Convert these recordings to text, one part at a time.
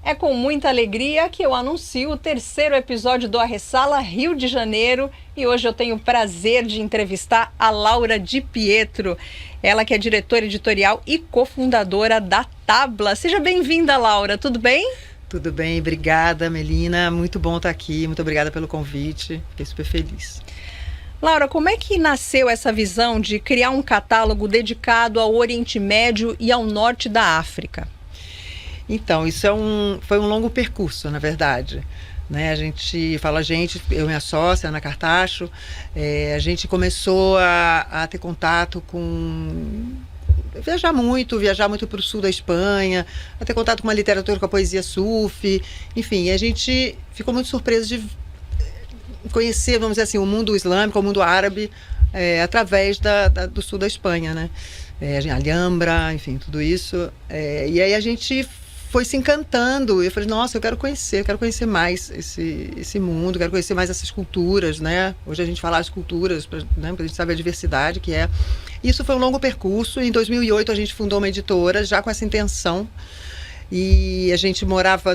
É com muita alegria que eu anuncio o terceiro episódio do A Ressala Rio de Janeiro e hoje eu tenho o prazer de entrevistar a Laura Di Pietro, ela que é diretora editorial e cofundadora da Tabla. Seja bem-vinda, Laura, tudo bem? Tudo bem, obrigada, Melina, muito bom estar aqui, muito obrigada pelo convite, fiquei super feliz. Laura, como é que nasceu essa visão de criar um catálogo dedicado ao Oriente Médio e ao norte da África? Então, isso foi um longo percurso, na verdade. Né? A gente, eu e minha sócia, Ana Cartacho, a gente começou a ter contato com... Viajar muito para o sul da Espanha, a ter contato com a literatura, com a poesia sufi, enfim, a gente ficou muito surpreso de conhecer, vamos dizer assim, o mundo islâmico, o mundo árabe, através do sul da Espanha, né? Alhambra, enfim, tudo isso. E aí a gente foi se encantando, e eu falei, nossa, eu quero conhecer mais esse mundo, quero conhecer mais essas culturas, né? Hoje a gente fala as culturas, né, pra gente saber a diversidade que é. Isso foi um longo percurso. Em 2008 a gente fundou uma editora, já com essa intenção, e a gente morava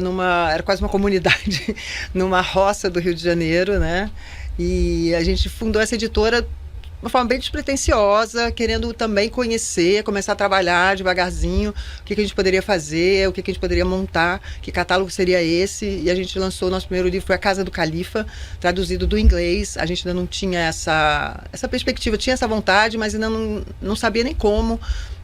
era quase uma comunidade, numa roça do Rio de Janeiro, né? E a gente fundou essa editora de uma forma bem despretensiosa, querendo também conhecer, começar a trabalhar devagarzinho, o que a gente poderia fazer, o que a gente poderia montar, que catálogo seria esse, e a gente lançou o nosso primeiro livro, foi A Casa do Califa, traduzido do inglês. A gente ainda não tinha essa perspectiva, tinha essa vontade, mas ainda não sabia nem como,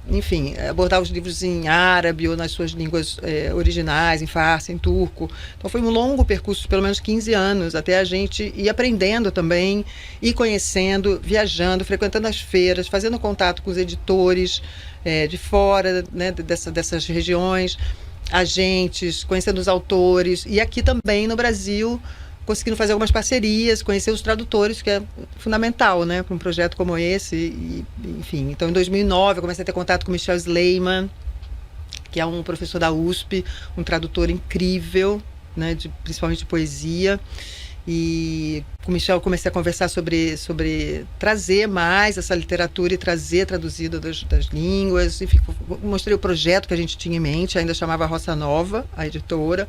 enfim, abordar os livros em árabe ou nas suas línguas originais, em farsi, em turco. Então foi um longo percurso, de pelo menos 15 anos, até a gente ir aprendendo também, ir conhecendo, viajando, frequentando as feiras, fazendo contato com os editores de fora, né, dessas regiões, agentes, conhecendo os autores, e aqui também no Brasil, conseguindo fazer algumas parcerias, conhecer os tradutores, que é fundamental, né, para um projeto como esse. Enfim, então em 2009 eu comecei a ter contato com Michel Sleiman, que é um professor da USP, um tradutor incrível, né, principalmente de poesia. E com o Michel eu comecei a conversar sobre trazer mais essa literatura e trazer traduzida das línguas. Enfim, mostrei o projeto que a gente tinha em mente, ainda chamava Roça Nova, a editora.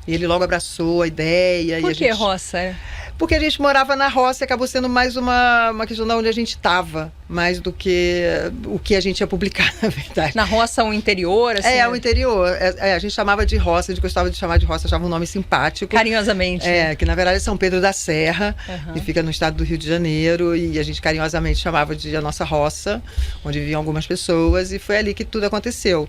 E ele logo abraçou a ideia. Por que roça? Porque a gente morava na roça e acabou sendo mais uma questão de onde a gente estava, mais do que o que a gente ia publicar, na verdade. Na roça, o interior? Assim, o interior. A gente chamava de roça, a gente gostava de chamar de roça, achava um nome simpático. Carinhosamente. Que na verdade é São Pedro da Serra, que fica no estado do Rio de Janeiro, e a gente carinhosamente chamava de a nossa roça, onde viviam algumas pessoas, e foi ali que tudo aconteceu.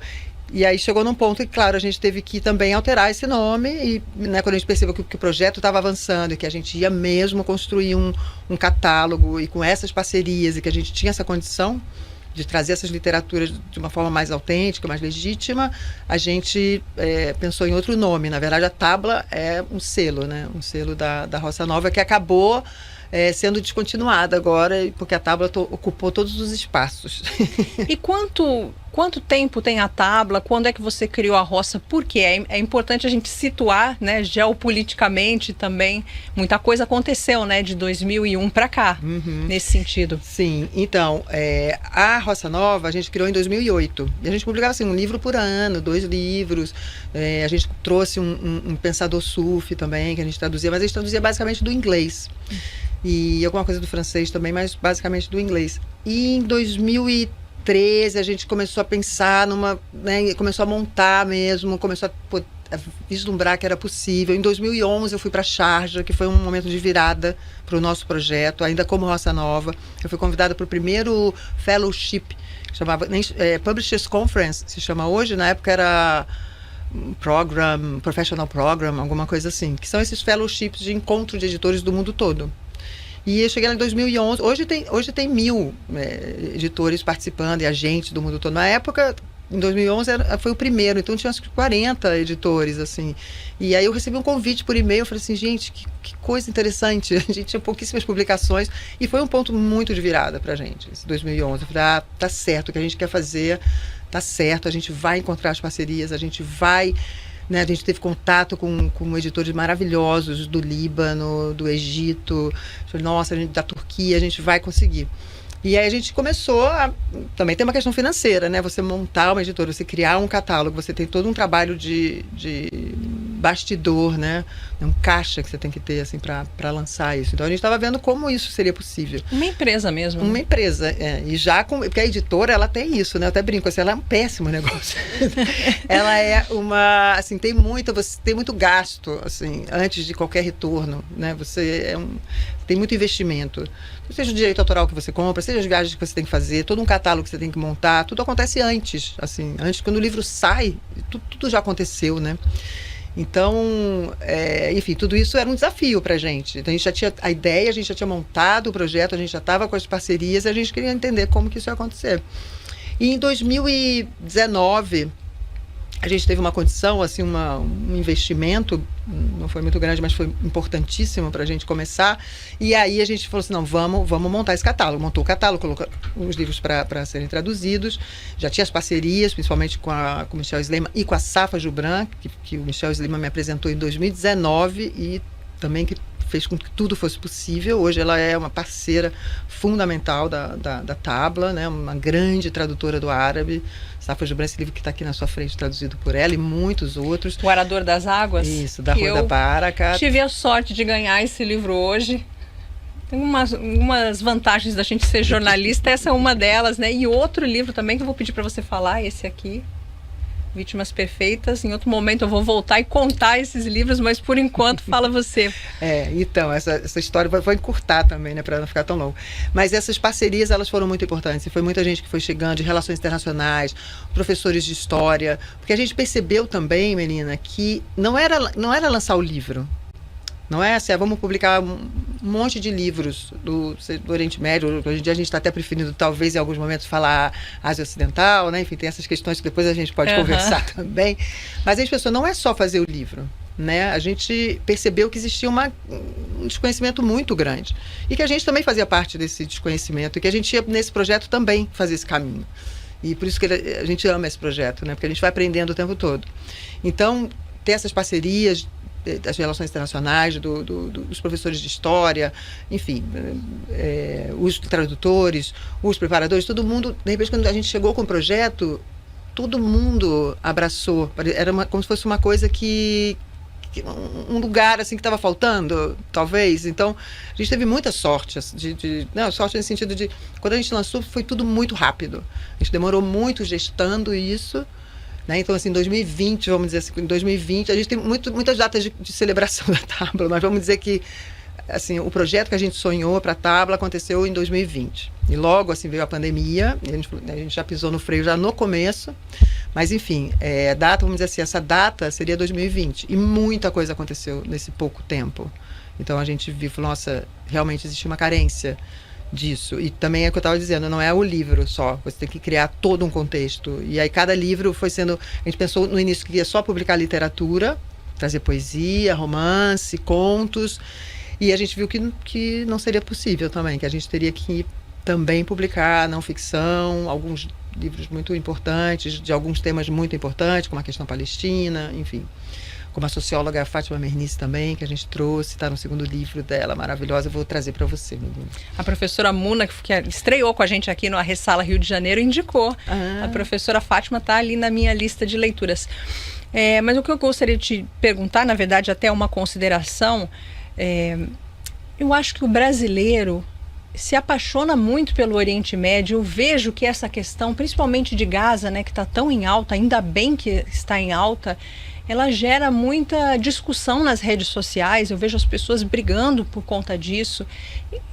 E aí chegou num ponto que, claro, a gente teve que também alterar esse nome, e né, quando a gente percebeu que o projeto estava avançando e que a gente ia mesmo construir um catálogo, e com essas parcerias, e que a gente tinha essa condição de trazer essas literaturas de uma forma mais autêntica, mais legítima, a gente pensou em outro nome. Na verdade, a Tabla é um selo, né? Um selo da Roça Nova, que acabou sendo descontinuada agora, porque a Tabla ocupou todos os espaços. E quanto tempo tem a Tabla? Quando é que você criou a roça? Por quê? É importante a gente situar, né, geopoliticamente também. Muita coisa aconteceu, né, de 2001 para cá, nesse sentido. Sim, então, a Roça Nova a gente criou em 2008. E a gente publicava assim, um livro por ano, 2 livros. A gente trouxe um pensador sufi também, que a gente traduzia, mas a gente traduzia basicamente do inglês. E alguma coisa do francês também, mas basicamente do inglês. E em 2013 a gente começou a pensar né, começou a montar mesmo, começou a vislumbrar que era possível. Em 2011 eu fui para Sharjah, que foi um momento de virada para o nosso projeto, ainda como Roça Nova. Eu fui convidada para o primeiro fellowship, que chamava Publishers Conference, se chama hoje, na época era Professional Program, alguma coisa assim, que são esses fellowships de encontro de editores do mundo todo. E eu cheguei lá em 2011, hoje tem 1000 editores participando e agentes do mundo todo. Na época, em 2011, foi o primeiro, então tinha uns 40 editores, assim. E aí eu recebi um convite por e-mail, eu falei assim, gente, que coisa interessante. A gente tinha pouquíssimas publicações e foi um ponto muito de virada pra gente, esse 2011. Eu falei, tá certo, o que a gente quer fazer, tá certo, a gente vai encontrar as parcerias, a gente vai... Né, a gente teve contato com editores maravilhosos do Líbano, do Egito, nossa, da Turquia, a gente vai conseguir. E aí a gente começou também tem uma questão financeira, né? Você montar uma editora, você criar um catálogo, você tem todo um trabalho de bastidor, né? Um caixa que você tem que ter assim, para lançar isso. Então a gente estava vendo como isso seria possível. Uma empresa mesmo. Uma empresa, e já porque a editora, ela tem isso, né? Eu até brinco assim, ela é um péssimo negócio. Ela é uma, assim, você tem muito gasto, assim, antes de qualquer retorno, né? Tem muito investimento. Seja o direito autoral que você compra, seja as viagens que você tem que fazer, todo um catálogo que você tem que montar, tudo acontece antes, assim, antes quando o livro sai, tudo já aconteceu, né? Então, enfim, tudo isso era um desafio para a gente. Então, a gente já tinha a ideia, a gente já tinha montado o projeto, a gente já estava com as parcerias e a gente queria entender como que isso ia acontecer. E em 2019, a gente teve uma condição, assim, um investimento, não foi muito grande, mas foi importantíssimo para a gente começar. E aí a gente falou assim, não, vamos montar esse catálogo. Montou o catálogo, colocou os livros para serem traduzidos. Já tinha as parcerias, principalmente com o Michel Sleiman e com a Safa Jubran, que o Michel Sleiman me apresentou em 2019 e também que fez com que tudo fosse possível. Hoje ela é uma parceira fundamental da Tabla, né? Uma grande tradutora do árabe. Safa Jubran, esse livro que está aqui na sua frente, traduzido por ela e muitos outros. O Arador das Águas. Isso, da Rua da Barakat. Tive a sorte de ganhar esse livro hoje. Tem umas vantagens da gente ser jornalista, essa é uma delas, né? E outro livro também que eu vou pedir para você falar, esse aqui, Vítimas Perfeitas. Em outro momento eu vou voltar e contar esses livros, mas por enquanto fala você. Então, essa história vou encurtar também, né, para não ficar tão longo. Mas essas parcerias, elas foram muito importantes. E foi muita gente que foi chegando, de relações internacionais, professores de história, porque a gente percebeu também, Melina, que não era lançar o livro. Não é assim, vamos publicar um monte de livros do Oriente Médio. Hoje em dia a gente está até preferindo, talvez, em alguns momentos, falar Ásia Ocidental, né? Enfim, tem essas questões que depois a gente pode conversar também. Mas a gente pensou, não é só fazer o livro, né? A gente percebeu que existia um desconhecimento muito grande. E que a gente também fazia parte desse desconhecimento. E que a gente ia, nesse projeto, também fazer esse caminho. E por isso que a gente ama esse projeto, né? Porque a gente vai aprendendo o tempo todo. Então, ter essas parcerias das relações internacionais, dos professores de história, enfim, os tradutores, os preparadores, todo mundo, de repente, quando a gente chegou com o projeto, todo mundo abraçou. Era como se fosse uma coisa um lugar assim que estava faltando, talvez. Então, a gente teve muita sorte, não, sorte no sentido de, quando a gente lançou, foi tudo muito rápido. A gente demorou muito gestando isso. Então, assim, em 2020, vamos dizer assim, em 2020, a gente tem muitas datas de celebração da Tabla, mas vamos dizer que, assim, o projeto que a gente sonhou para a Tabla aconteceu em 2020. E logo, assim, veio a pandemia, e a gente já pisou no freio já no começo, mas, enfim, a data, vamos dizer assim, essa data seria 2020. E muita coisa aconteceu nesse pouco tempo. Então, a gente viu, falou, nossa, realmente existe uma carência disso. E também é o que eu estava dizendo, não é o livro só, você tem que criar todo um contexto. E aí cada livro foi sendo, a gente pensou no início que ia só publicar literatura, trazer poesia, romance, contos, e a gente viu que não seria possível também, que a gente teria que também publicar não ficção, alguns livros muito importantes, de alguns temas muito importantes, como a questão palestina, enfim. Como a socióloga Fátima Mernice também, que a gente trouxe, está no segundo livro dela, maravilhosa, eu vou trazer para você, menina. A professora Muna, que estreou com a gente aqui no A Ressala Rio de Janeiro, indicou. A professora Fátima está ali na minha lista de leituras. Mas o que eu gostaria de te perguntar, na verdade, até uma consideração, eu acho que o brasileiro se apaixona muito pelo Oriente Médio. Eu vejo que essa questão, principalmente de Gaza, né, que está tão em alta, ainda bem que está em alta, ela gera muita discussão nas redes sociais. Eu vejo as pessoas brigando por conta disso.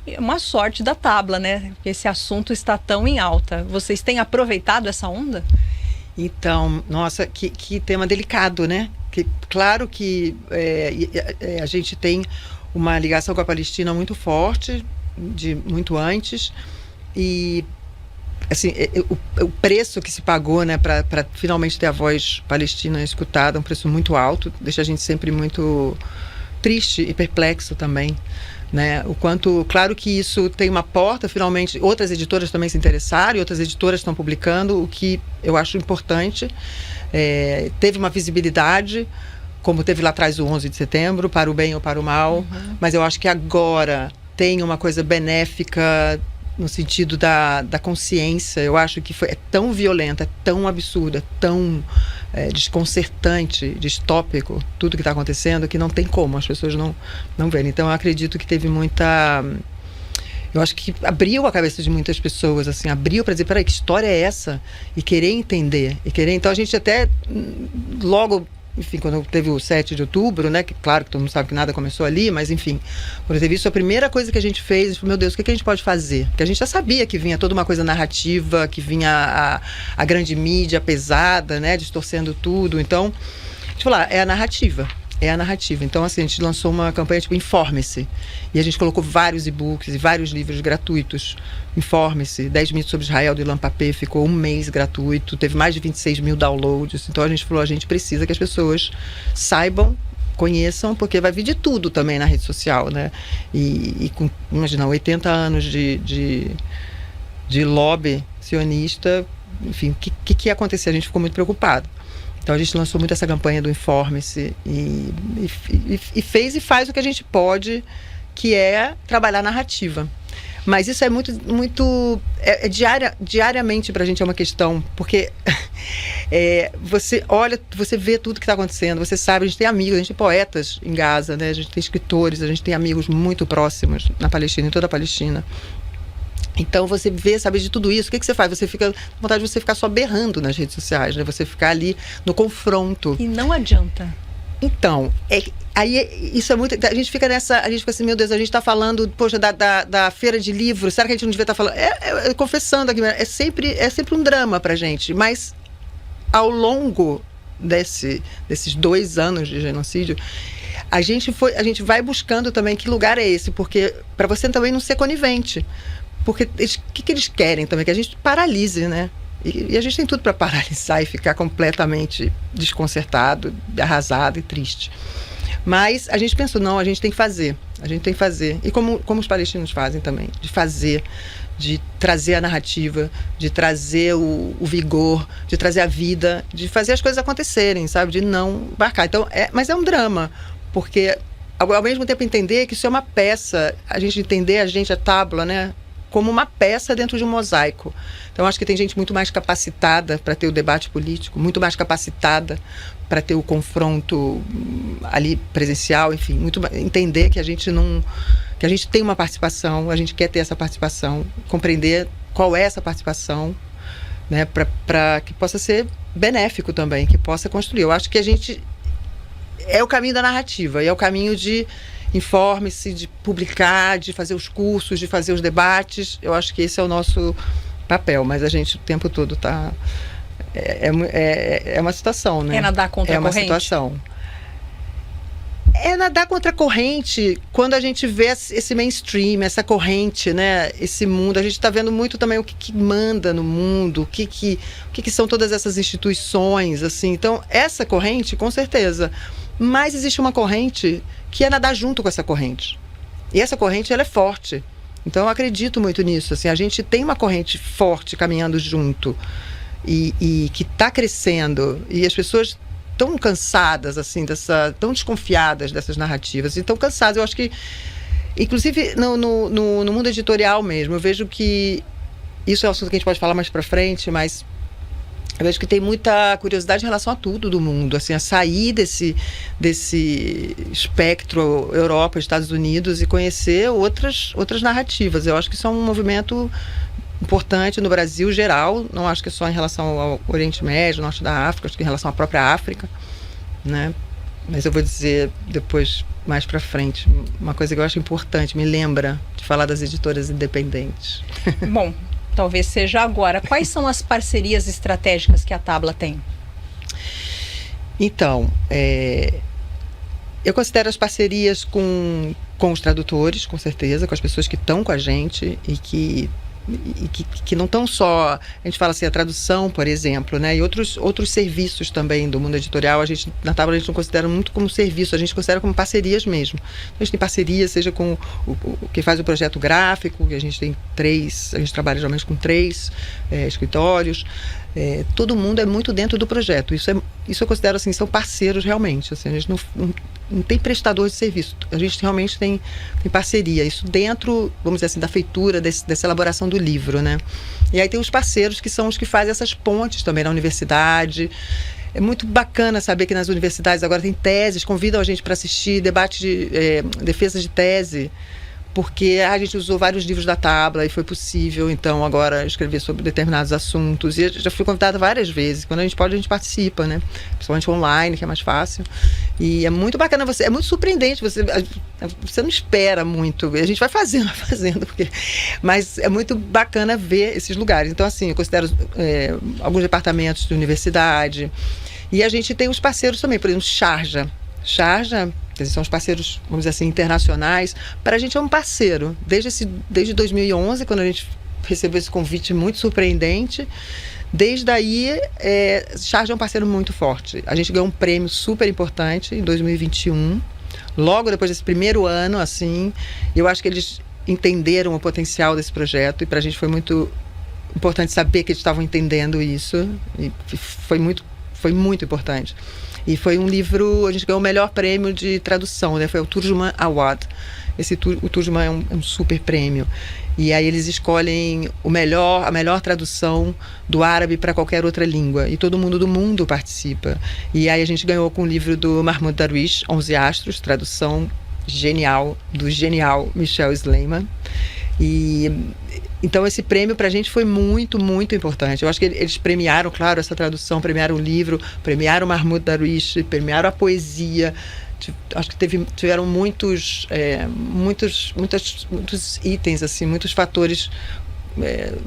E é uma sorte da Tabla, né? Porque esse assunto está tão em alta. Vocês têm aproveitado essa onda? Então, nossa, que tema delicado, né? Claro que a gente tem uma ligação com a Palestina muito forte, de muito antes, e assim, o preço que se pagou, né, para finalmente ter a voz palestina escutada, é um preço muito alto, deixa a gente sempre muito triste e perplexo também, né? O quanto, claro que isso tem uma porta, finalmente outras editoras também se interessaram, e outras editoras estão publicando, o que eu acho importante. Teve uma visibilidade, como teve lá atrás o 11 de setembro, para o bem ou para o mal, mas eu acho que agora tem uma coisa benéfica no sentido da consciência. Eu acho que é tão violenta, é tão absurda, tão desconcertante, distópico, tudo que está acontecendo, que não tem como as pessoas não verem. Então eu acredito que teve muita... Eu acho que abriu a cabeça de muitas pessoas, assim, abriu para dizer, peraí, que história é essa? E querer entender. Então a gente até logo... Enfim, quando teve o 7 de outubro, né, que claro que todo mundo sabe que nada começou ali, mas enfim, quando teve isso, a primeira coisa que a gente fez, a gente falou, meu Deus, o que a gente pode fazer? Porque a gente já sabia que vinha toda uma coisa narrativa, que vinha a grande mídia pesada, né, distorcendo tudo. Então, a gente falou, é a narrativa. Então, assim, a gente lançou uma campanha tipo Informe-se. E a gente colocou vários e-books e vários livros gratuitos. Informe-se, 10 mitos sobre Israel, do Ilan Pappé, ficou um mês gratuito, teve mais de 26 mil downloads. Então a gente falou, a gente precisa que as pessoas saibam, conheçam, porque vai vir de tudo também na rede social, né? E com, imagina, 80 anos de lobby sionista, enfim, o que ia acontecer? A gente ficou muito preocupado. Então a gente lançou muito essa campanha do Informe-se e fez e faz o que a gente pode, que é trabalhar narrativa. Mas isso é diariamente para a gente é uma questão, porque você olha, você vê tudo que está acontecendo, você sabe, a gente tem amigos, a gente tem poetas em Gaza, né? A gente tem escritores, a gente tem amigos muito próximos na Palestina, em toda a Palestina. Então você vê, sabe de tudo isso, o que você faz? Você fica com vontade de você ficar só berrando nas redes sociais, né? Você ficar ali no confronto. E não adianta. Então, aí isso é muito... A gente fica assim, meu Deus, a gente está falando, poxa, da feira de livros, será que a gente não devia estar falando? Confessando aqui, é sempre um drama pra gente, mas ao longo desses 2 anos de genocídio, a gente vai buscando também que lugar é esse, porque para você também não ser conivente. Porque o que eles querem também? Que a gente paralise, né? E a gente tem tudo para paralisar e ficar completamente desconcertado, arrasado e triste. Mas a gente pensou, não, a gente tem que fazer. E como os palestinos fazem também, de trazer a narrativa, de trazer o vigor, de trazer a vida, de fazer as coisas acontecerem, sabe? De não embarcar. Então, mas é um drama, porque ao mesmo tempo entender que isso é uma peça, a gente entender a tábua, né? Como uma peça dentro de um mosaico. Então, acho que tem gente muito mais capacitada para ter o debate político, muito mais capacitada para ter o confronto ali presencial, enfim, entender que a gente tem uma participação, a gente quer ter essa participação, compreender qual é essa participação, né, para que possa ser benéfico também, que possa construir. Eu acho que a gente é o caminho da narrativa, e é o caminho de Informe-se, de publicar, de fazer os cursos, de fazer os debates. Eu acho que esse é o nosso papel, mas a gente o tempo todo está... É uma situação, né? É nadar contra a corrente? É uma situação. É nadar contra a corrente quando a gente vê esse mainstream, essa corrente, né? Esse mundo. A gente está vendo muito também o que manda no mundo, o que são todas essas instituições, assim. Então, essa corrente, com certeza. Mas existe uma corrente que é nadar junto com essa corrente. E essa corrente, ela é forte. Então, eu acredito muito nisso. Assim, a gente tem uma corrente forte caminhando junto e que está crescendo. E as pessoas estão cansadas, assim, tão desconfiadas dessas narrativas. E estão cansadas. Eu acho que, inclusive, no mundo editorial mesmo, eu vejo que... Isso é um assunto que a gente pode falar mais para frente, mas... Eu vejo que tem muita curiosidade em relação a tudo do mundo, assim, a sair desse espectro Europa, Estados Unidos e conhecer outras narrativas. Eu acho que isso é um movimento importante no Brasil geral, não acho que é só em relação ao Oriente Médio, Norte da África, acho que em relação à própria África, né? Mas eu vou dizer depois, mais para frente, uma coisa que eu acho importante, me lembra de falar das editoras independentes. Bom, talvez seja agora. Quais são as parcerias estratégicas que a Tabla tem? Então, eu considero as parcerias com os tradutores, com certeza, com as pessoas que estão com a gente e que não estão só... A gente fala assim, a tradução, por exemplo, né? E outros serviços também do mundo editorial. Na Tabla a gente não considera muito como serviço, a gente considera como parcerias mesmo. A gente tem parceria, seja com o que faz o projeto gráfico, que a gente tem 3, a gente trabalha geralmente com 3 escritórios. todo mundo é muito dentro do projeto. Isso eu considero assim, são parceiros realmente. Assim, a gente não tem prestador de serviço. A gente realmente tem parceria. Isso dentro, vamos dizer assim, da feitura, dessa elaboração do livro, né? E aí tem os parceiros que são os que fazem essas pontes também na universidade. É muito bacana saber que nas universidades agora tem teses, convidam a gente para assistir debate de defesa de tese, porque a gente usou vários livros da Tábula e foi possível, então, agora escrever sobre determinados assuntos. E eu já fui convidada várias vezes. Quando a gente pode, a gente participa, né? Principalmente online, que é mais fácil. E é muito bacana, é muito surpreendente, você não espera muito. A gente vai fazendo, mas é muito bacana ver esses lugares. Então, assim, eu considero alguns departamentos de universidade. E a gente tem os parceiros também, por exemplo, Sharjah, eles são os parceiros, vamos dizer assim, internacionais. Para a gente é um parceiro. Desde 2011, quando a gente recebeu esse convite muito surpreendente, desde aí, Sharjah é um parceiro muito forte. A gente ganhou um prêmio super importante em 2021, logo depois desse primeiro ano, assim. Eu acho que eles entenderam o potencial desse projeto e para a gente foi muito importante saber que eles estavam entendendo isso. E foi muito importante. E foi um livro, a gente ganhou o melhor prêmio de tradução, né? Foi o Turjuman Award. O Turjuman é um super prêmio. E aí eles escolhem a melhor tradução do árabe para qualquer outra língua. E todo mundo do mundo participa. E aí a gente ganhou com o livro do Mahmoud Darwish, 11 Astros, tradução genial, do genial Michel Sleiman. Então esse prêmio pra gente foi muito, muito importante. Eu acho que eles premiaram, claro, essa tradução, premiaram o livro, premiaram o Mahmoud Darwish, premiaram a poesia. Acho que tiveram muitos itens, assim, muitos fatores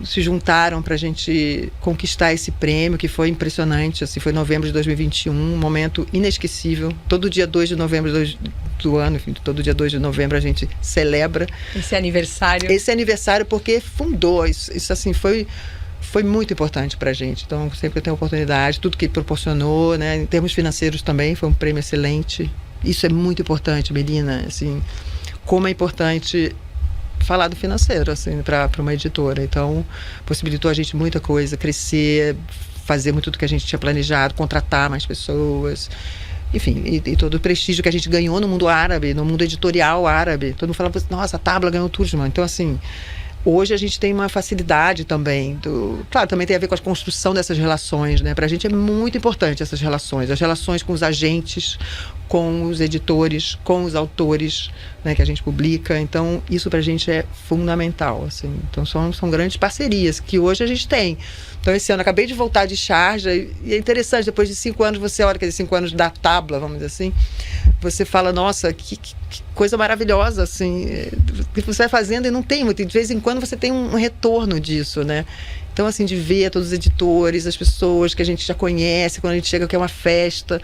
se juntaram para a gente conquistar esse prêmio, que foi impressionante. Assim, foi em novembro de 2021, um momento inesquecível. Todo dia 2 de novembro do ano, enfim, todo dia 2 de novembro a gente celebra esse aniversário, porque fundou isso assim, foi muito importante para a gente. Então, sempre tem oportunidade, tudo que proporcionou, né? Em termos financeiros também, foi um prêmio excelente. Isso é muito importante, Melina, assim, como é importante falar do financeiro, assim, para uma editora. Então, possibilitou a gente muita coisa, crescer, fazer muito do que a gente tinha planejado, contratar mais pessoas, enfim, e todo o prestígio que a gente ganhou no mundo árabe, no mundo editorial árabe. Todo mundo falava, nossa, a Tábula ganhou o Turjuman. Então, assim, hoje a gente tem uma facilidade também. Claro, também tem a ver com a construção dessas relações, né? Para a gente é muito importante essas relações. As relações com os agentes, com os editores, com os autores, né, que a gente publica. Então, isso para a gente é fundamental. Assim. Então, são grandes parcerias que hoje a gente tem. Então, esse ano, acabei de voltar de Sharjah e é interessante, depois de 5 anos, você olha, quer dizer, 5 anos da Tábula, vamos dizer assim, você fala, nossa, que coisa maravilhosa, assim, que você vai fazendo e não tem muito, de vez em quando você tem um retorno disso, né? Então, assim, de ver todos os editores, as pessoas que a gente já conhece, quando a gente chega que é uma festa,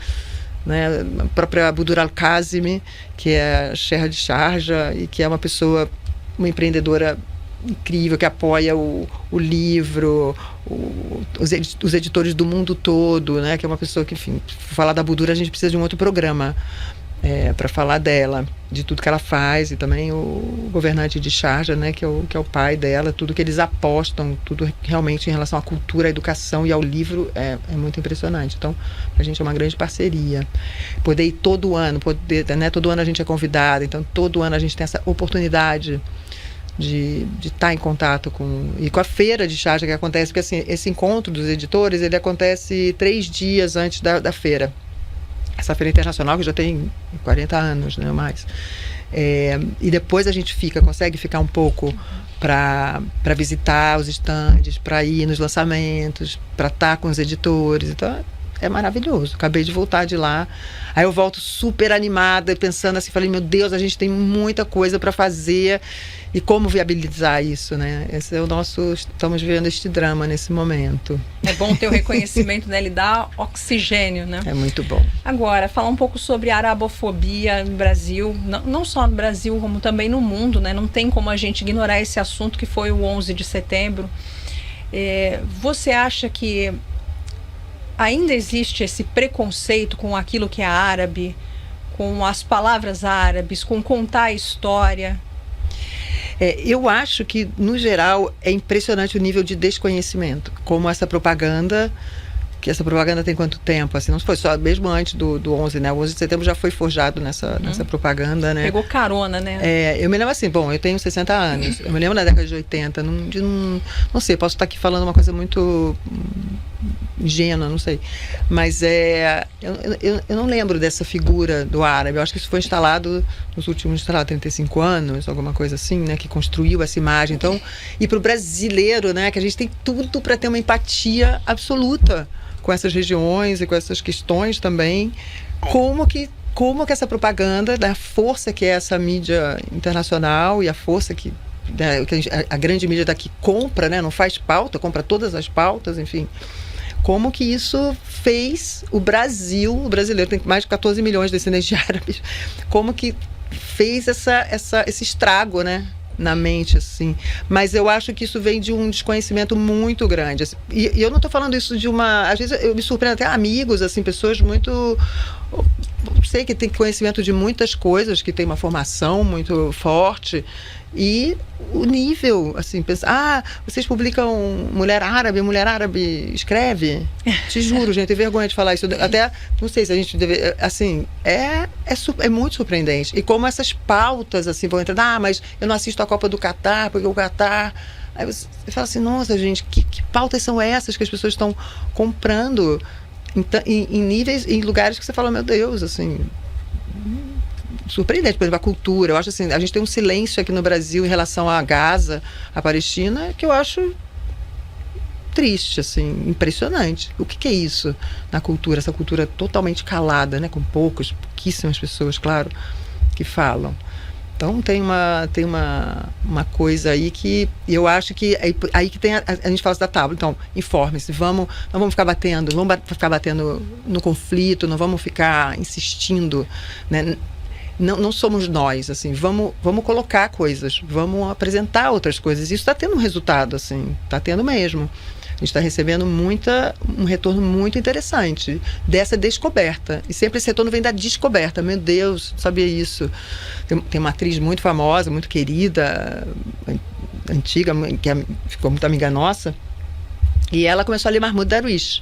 né? A própria Budur Al-Kazimi, que é a chefe de Sharjah e que é uma pessoa, uma empreendedora incrível, que apoia o livro, os editores do mundo todo, né? Que é uma pessoa que, enfim, para falar da Budur a gente precisa de um outro programa para falar dela, de tudo que ela faz, e também o governante de Sharjah, né? Que é o pai dela, tudo que eles apostam, tudo realmente em relação à cultura, à educação e ao livro é muito impressionante. Então, a gente é uma grande parceria. Poder ir todo ano, né? Todo ano a gente é convidada, então todo ano a gente tem essa oportunidade de estar em contato com a feira de Sharjah que acontece, porque assim, esse encontro dos editores, ele acontece 3 dias antes da feira. Essa feira internacional que já tem 40 anos, né, mais. E depois a gente consegue ficar um pouco para visitar os estandes, para ir nos lançamentos, para estar com os editores. Então, é maravilhoso. Acabei de voltar de lá. Aí eu volto super animada, pensando assim, falei, meu Deus, a gente tem muita coisa para fazer e como viabilizar isso, né? Esse é estamos vivendo este drama nesse momento. É bom ter o reconhecimento, né? Ele dá oxigênio, né? É muito bom. Agora, falar um pouco sobre a arabofobia no Brasil, não só no Brasil, como também no mundo, né? Não tem como a gente ignorar esse assunto que foi o 11 de setembro. Você acha que ainda existe esse preconceito com aquilo que é árabe, com as palavras árabes, com contar a história? Eu acho que, no geral, é impressionante o nível de desconhecimento. Como essa propaganda tem quanto tempo? Assim, não foi só, mesmo antes do 11, né? O 11 de setembro já foi forjado nessa propaganda, né? Pegou carona, né? Eu me lembro assim, bom, eu tenho 60 anos. Eu me lembro na década de 80, não sei, posso estar aqui falando uma coisa muito ingênua, não sei. Mas eu não lembro dessa figura do árabe. Eu acho que isso foi instalado nos últimos, 35 anos, alguma coisa assim, né? Que construiu essa imagem. Então, e para o brasileiro, né? Que a gente tem tudo para ter uma empatia absoluta com essas regiões e com essas questões também. Como que essa propaganda, da força que é essa mídia internacional e a força que a grande mídia daqui compra, né? Não faz pauta, compra todas as pautas, enfim. Como que isso fez o brasileiro tem mais de 14 milhões de descendentes de árabes, como que fez esse estrago, né? Na mente, assim. Mas eu acho que isso vem de um desconhecimento muito grande. Assim. E eu não estou falando isso de uma... Às vezes eu me surpreendo até amigos, assim, pessoas muito... Sei que tem conhecimento de muitas coisas, que tem uma formação muito forte. E o nível, assim, pensa, vocês publicam mulher árabe escreve? Te juro, gente, tem vergonha de falar isso. Até, não sei se a gente deve, assim, é muito surpreendente. E como essas pautas, assim, vão entrando, mas eu não assisto a Copa do Catar, porque o Catar... Aí você fala assim, nossa, gente, que pautas são essas que as pessoas estão comprando em níveis, em lugares que você fala, meu Deus, assim... surpreendente, por exemplo, a cultura. Eu acho assim, a gente tem um silêncio aqui no Brasil em relação a Gaza, a Palestina, que eu acho triste, assim, impressionante. O que é isso na cultura? Essa cultura totalmente calada, né? Com pouquíssimas pessoas, claro, que falam. Então tem uma coisa aí que eu acho que aí que tem a gente fala da tábua. Então, informe-se, não vamos ficar batendo, no conflito, não vamos ficar insistindo, né? Não somos nós, assim, vamos colocar coisas, vamos apresentar outras coisas. Isso está tendo um resultado, assim, está tendo mesmo. A gente está recebendo um retorno muito interessante dessa descoberta. E sempre esse retorno vem da descoberta. Meu Deus, não sabia isso. Tem uma atriz muito famosa, muito querida, antiga, que ficou muito amiga nossa. E ela começou a ler Mahmoud Darwish.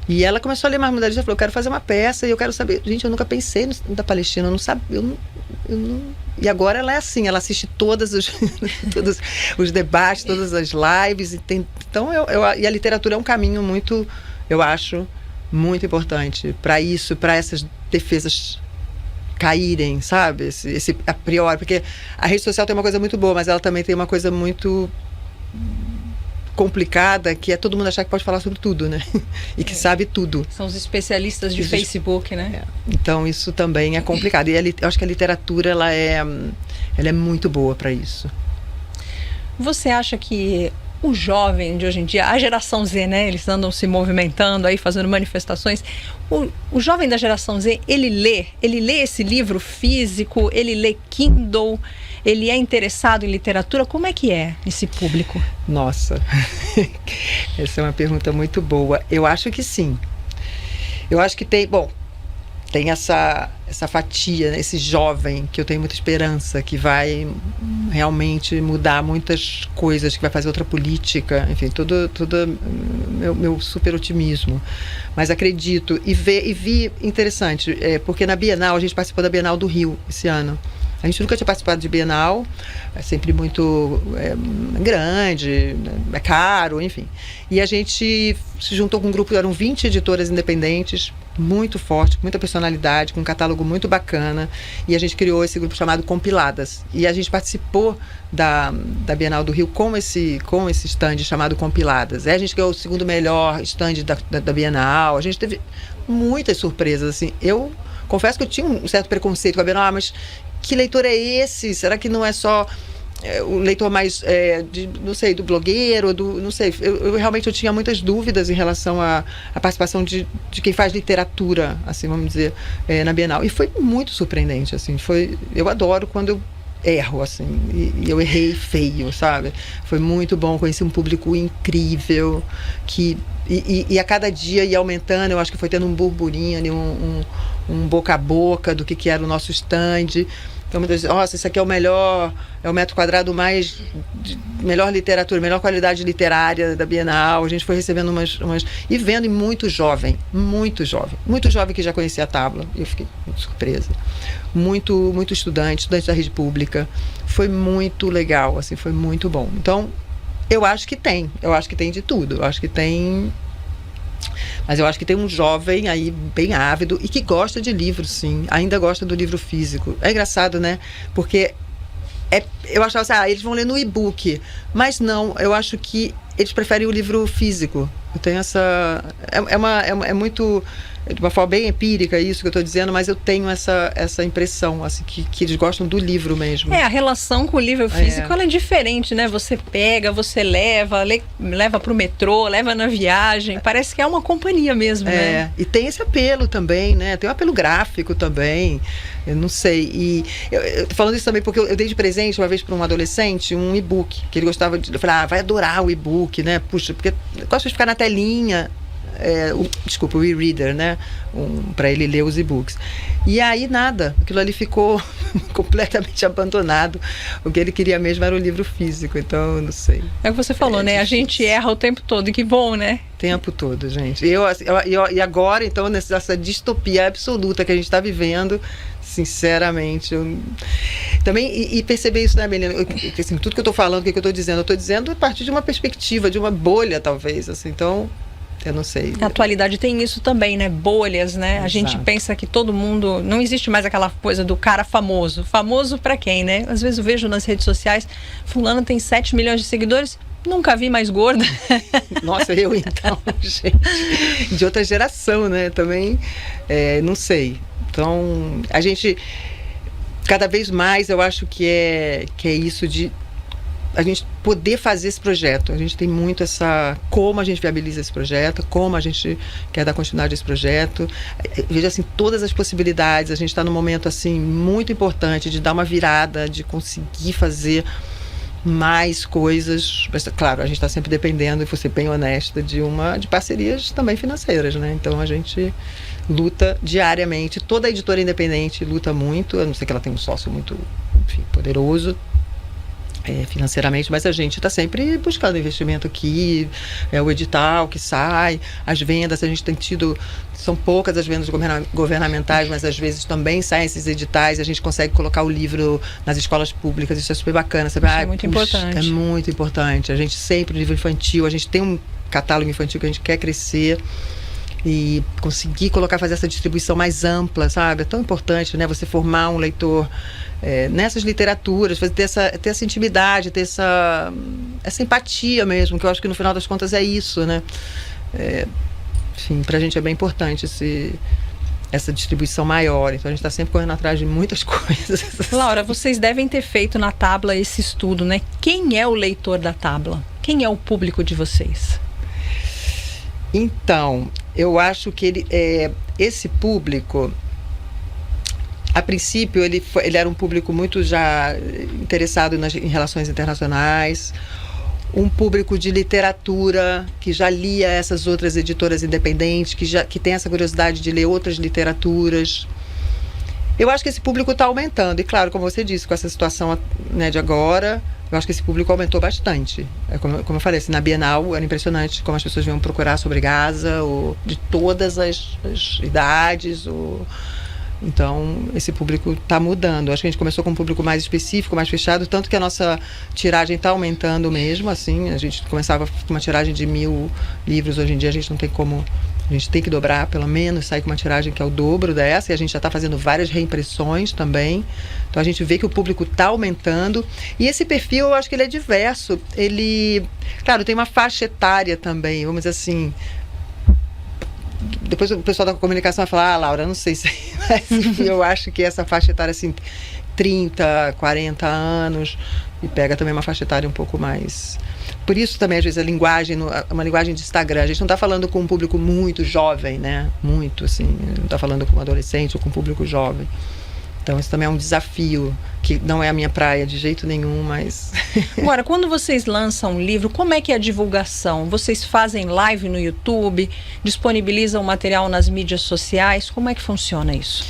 E ela começou a ler Mahmoud Darwish e falou, eu quero fazer uma peça e eu quero saber... Gente, eu nunca pensei da Palestina, eu não sabia... E agora ela é assim, ela assiste todos os debates, todas as lives. Então, e a literatura é um caminho muito, eu acho, muito importante para isso, para essas defesas caírem, sabe? Esse a priori, porque a rede social tem uma coisa muito boa, mas ela também tem uma coisa muito complicada, que é todo mundo achar que pode falar sobre tudo, né? E que sabe tudo. São os especialistas de Facebook, né? Então isso também é complicado. E eu acho que a literatura ela é muito boa para isso. Você acha que o jovem de hoje em dia, a geração Z, né? Eles andam se movimentando aí, fazendo manifestações. O jovem da geração Z, ele lê esse livro físico, ele lê Kindle, ele é interessado em literatura? Como é que é esse público? Nossa, essa é uma pergunta muito boa. Eu acho que sim. Eu acho que tem essa fatia, né? Esse jovem que eu tenho muita esperança, que vai realmente mudar muitas coisas, que vai fazer outra política, enfim, todo meu super otimismo. Mas acredito, e vi interessante, porque na Bienal, a gente participou da Bienal do Rio esse ano. A gente nunca tinha participado de Bienal, é sempre muito grande, é caro, enfim. E a gente se juntou com um grupo, eram 20 editoras independentes, muito forte, com muita personalidade, com um catálogo muito bacana. E a gente criou esse grupo chamado Compiladas. E a gente participou da Bienal do Rio com esse stand chamado Compiladas. A gente ganhou o segundo melhor stand da Bienal. A gente teve muitas surpresas, assim. Eu confesso que eu tinha um certo preconceito com a Bienal, mas que leitor é esse? Será que não é só o leitor mais, não sei, do blogueiro, não sei. Eu realmente tinha muitas dúvidas em relação à participação de quem faz literatura, assim, vamos dizer, na Bienal. E foi muito surpreendente, assim. Eu adoro quando eu erro, assim, e eu errei feio, sabe? Foi muito bom, conheci um público incrível, e a cada dia ia aumentando. Eu acho que foi tendo um burburinho ali, um boca a boca do que era o nosso stand. Então, muitas vezes, nossa, isso aqui é o melhor, é o metro quadrado mais, melhor literatura, melhor qualidade literária da Bienal. A gente foi recebendo umas e vendo, e muito jovem que já conhecia a Tábua. Eu fiquei muito surpresa. Muito estudante da rede pública. Foi muito legal, assim, foi muito bom. Então, eu acho que tem de tudo. Mas eu acho que tem um jovem aí bem ávido e que gosta de livro, sim. Ainda gosta do livro físico. É engraçado, né? Porque eu achava assim, eles vão ler no e-book. Mas não, eu acho que eles preferem o livro físico. Eu tenho essa... É muito... De uma forma bem empírica isso que eu estou dizendo, mas eu tenho essa impressão, assim, que eles gostam do livro mesmo. A relação com o livro físico ela é diferente, né? Você pega, você leva pro metrô, leva na viagem, parece que é uma companhia mesmo, né? E tem esse apelo também, né? Tem um apelo gráfico também, eu não sei. E eu tô falando isso também porque eu dei de presente uma vez para um adolescente um e-book, que ele gostava de... Eu falei, vai adorar o e-book, né? Puxa, porque gosta de ficar na telinha. O e-reader, né? Para ele ler os e-books. E aí nada, aquilo ali ficou completamente abandonado. O que ele queria mesmo era o livro físico, então eu não sei. É o que você falou, né? A gente erra o tempo todo, e que bom, né? O tempo todo, gente. E agora, então, nessa distopia absoluta que a gente está vivendo, sinceramente, também, e perceber isso, né, Melina? Assim, tudo que eu estou falando, o que eu estou dizendo? Eu estou dizendo a partir de uma perspectiva, de uma bolha, talvez, assim, então... Eu não sei. A atualidade tem isso também, né? Bolhas, né? Exato. A gente pensa que todo mundo... Não existe mais aquela coisa do cara famoso. Famoso pra quem, né? Às vezes eu vejo nas redes sociais, fulano tem 7 milhões de seguidores, nunca vi mais gorda. Nossa, eu então, gente. De outra geração, né? Também, não sei. Então, a gente... Cada vez mais eu acho que é isso de... a gente poder fazer esse projeto. A gente tem muito como a gente viabiliza esse projeto, como a gente quer dar continuidade a esse projeto. Veja, assim, todas as possibilidades. A gente está num momento, assim, muito importante de dar uma virada, de conseguir fazer mais coisas. Mas, claro, a gente está sempre dependendo, e vou ser bem honesta, de parcerias também financeiras, né? Então, a gente luta diariamente. Toda editora independente luta muito, a não ser que ela tenha um sócio muito, enfim, poderoso, financeiramente, mas a gente está sempre buscando investimento aqui, o edital que sai, as vendas, a gente tem tido, são poucas as vendas governamentais, mas às vezes também saem esses editais, a gente consegue colocar o livro nas escolas públicas, isso é super bacana. Isso é muito importante. É muito importante. A gente sempre, livro infantil, a gente tem um catálogo infantil que a gente quer crescer, e conseguir fazer essa distribuição mais ampla, sabe? É tão importante, né? Você formar um leitor nessas literaturas, ter essa intimidade, ter essa empatia mesmo, que eu acho que no final das contas é isso, né? Enfim, pra gente é bem importante essa distribuição maior, então a gente está sempre correndo atrás de muitas coisas. Laura, vocês devem ter feito na Tábua esse estudo, né? Quem é o leitor da Tábua? Quem é o público de vocês? Então, eu acho que esse público, a princípio, ele era um público muito já interessado em relações internacionais, um público de literatura, que já lia essas outras editoras independentes, que tem essa curiosidade de ler outras literaturas. Eu acho que esse público está aumentando, e claro, como você disse, com essa situação, né, de agora, eu acho que esse público aumentou bastante. Como eu falei, assim, na Bienal era impressionante como as pessoas vinham procurar sobre Gaza, de todas as idades. Então, esse público está mudando. Acho que a gente começou com um público mais específico, mais fechado, tanto que a nossa tiragem está aumentando mesmo. Assim, a gente começava com uma tiragem de 1.000 livros, hoje em dia a gente não tem como... A gente tem que dobrar, pelo menos, sair com uma tiragem que é o dobro dessa, e a gente já está fazendo várias reimpressões também. Então a gente vê que o público está aumentando. E esse perfil, eu acho que ele é diverso. Claro, tem uma faixa etária também, vamos dizer assim. Depois o pessoal da comunicação vai falar, Laura, não sei se... Mas enfim, eu acho que essa faixa etária, assim, 30, 40 anos, e pega também uma faixa etária um pouco mais... Por isso também, às vezes, a linguagem, uma linguagem de Instagram. A gente não está falando com um público muito jovem, né? Muito, assim. Não está falando com um adolescente ou com um público jovem. Então, isso também é um desafio, que não é a minha praia de jeito nenhum, mas... Agora, quando vocês lançam um livro, como é que é a divulgação? Vocês fazem live no YouTube? Disponibilizam material nas mídias sociais? Como é que funciona isso?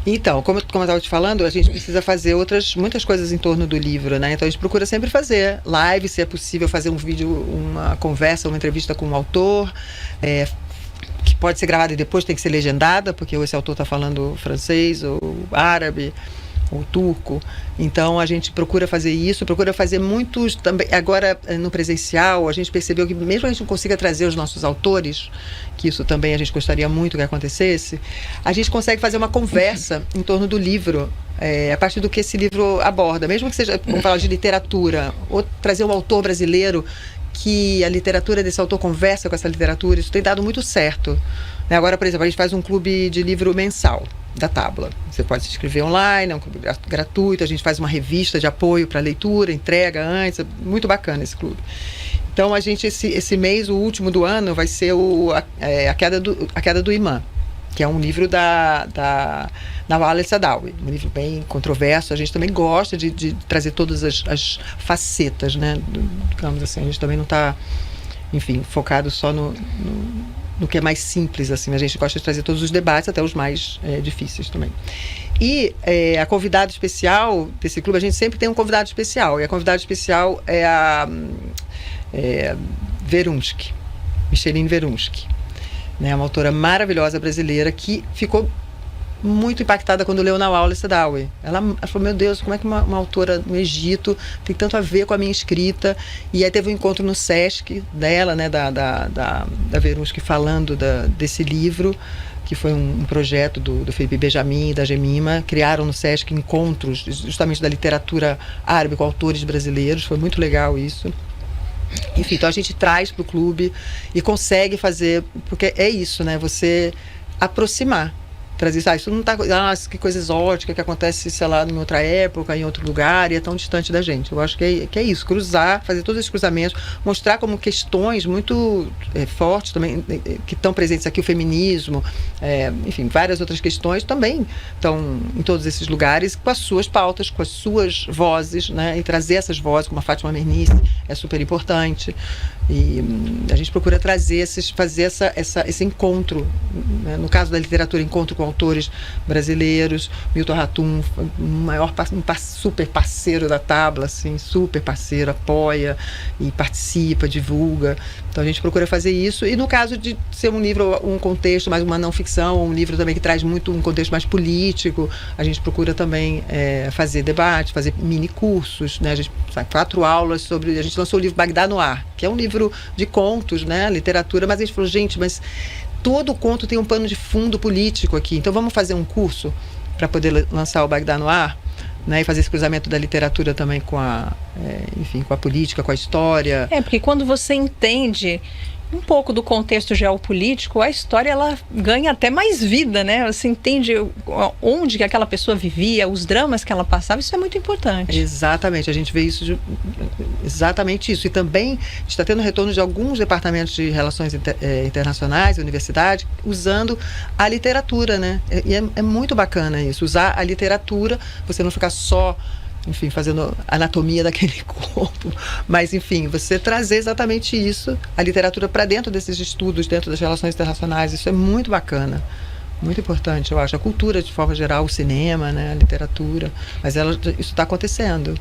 Então, como eu estava te falando, a gente precisa fazer muitas coisas em torno do livro, né? Então a gente procura sempre fazer live, se é possível fazer um vídeo, uma conversa, uma entrevista com o autor, que pode ser gravada e depois tem que ser legendada, porque esse autor está falando francês ou árabe ou turco. Então a gente procura fazer isso, procura fazer muitos também. Agora, no presencial, a gente percebeu que mesmo a gente não consiga trazer os nossos autores, que isso também a gente gostaria muito que acontecesse, a gente consegue fazer uma conversa em torno do livro, a partir do que esse livro aborda, mesmo que seja, vamos falar de literatura, ou trazer um autor brasileiro que a literatura desse autor conversa com essa literatura. Isso tem dado muito certo. Agora, por exemplo, a gente faz um clube de livro mensal da Tábua. Você pode se inscrever online, é um clube gratuito, a gente faz uma revista de apoio para leitura, entrega antes, é muito bacana esse clube. Então, a gente, esse mês, o último do ano, vai ser a Queda do Imã, que é um livro da Nawal El-Saadawi, um livro bem controverso. A gente também gosta de trazer todas as facetas, né? Digamos assim, a gente também não está, enfim, focado só no que é mais simples, assim. A gente gosta de trazer todos os debates, até os mais difíceis também. E a convidada especial desse clube, a gente sempre tem um convidado especial, e a convidada especial é a Verunsky, Micheline Verunsky, né, uma autora maravilhosa brasileira que ficou muito impactada quando leu Nawal El-Saadawi. Ela falou, meu Deus, como é que uma autora no Egito tem tanto a ver com a minha escrita? E aí teve um encontro no Sesc dela, né, da Verunsky, falando desse livro, que foi um projeto do Felipe Benjamin e da Gemima. Criaram no Sesc encontros justamente da literatura árabe com autores brasileiros. Foi muito legal isso. Enfim, então a gente traz para o clube e consegue fazer, porque é isso, né? Você aproximar, trazer isso não tá, que coisa exótica que acontece, sei lá, em outra época, em outro lugar, e é tão distante da gente. Eu acho que é isso, cruzar, fazer todos esses cruzamentos, mostrar como questões muito fortes também, que estão presentes aqui, o feminismo, enfim, várias outras questões também estão em todos esses lugares, com as suas pautas, com as suas vozes, né? E trazer essas vozes, como a Fátima Mernissi, é super importante. E a gente procura trazer, fazer esse encontro, né? No caso da literatura, encontro com autores brasileiros. Milton Ratum, super parceiro da Tábua, assim, super parceiro, apoia e participa, divulga. Então a gente procura fazer isso. E no caso de ser um livro, um contexto mais uma não ficção, um livro também que traz muito um contexto mais político, a gente procura também fazer debate, fazer mini cursos, né? A gente 4 aulas sobre. A gente lançou o livro Bagdá no Ar, que é um livro de contos, né? Literatura, mas a gente falou, gente, mas todo conto tem um pano de fundo político aqui, então vamos fazer um curso para poder lançar o Bagdá no Ar, né? E fazer esse cruzamento da literatura também com enfim, com a política, com a história. Porque quando você entende um pouco do contexto geopolítico, a história ela ganha até mais vida, né? Você entende onde que aquela pessoa vivia, os dramas que ela passava, isso é muito importante. Exatamente, a gente vê isso, exatamente isso. E também está tendo retorno de alguns departamentos de relações internacionais, universidade, usando a literatura, né? E é muito bacana isso, usar a literatura, você não ficar só, enfim, fazendo anatomia daquele corpo, mas, enfim, você trazer exatamente isso, a literatura, para dentro desses estudos, dentro das relações internacionais. Isso é muito bacana, muito importante, eu acho. A cultura, de forma geral, o cinema, né, a literatura, mas isso está acontecendo.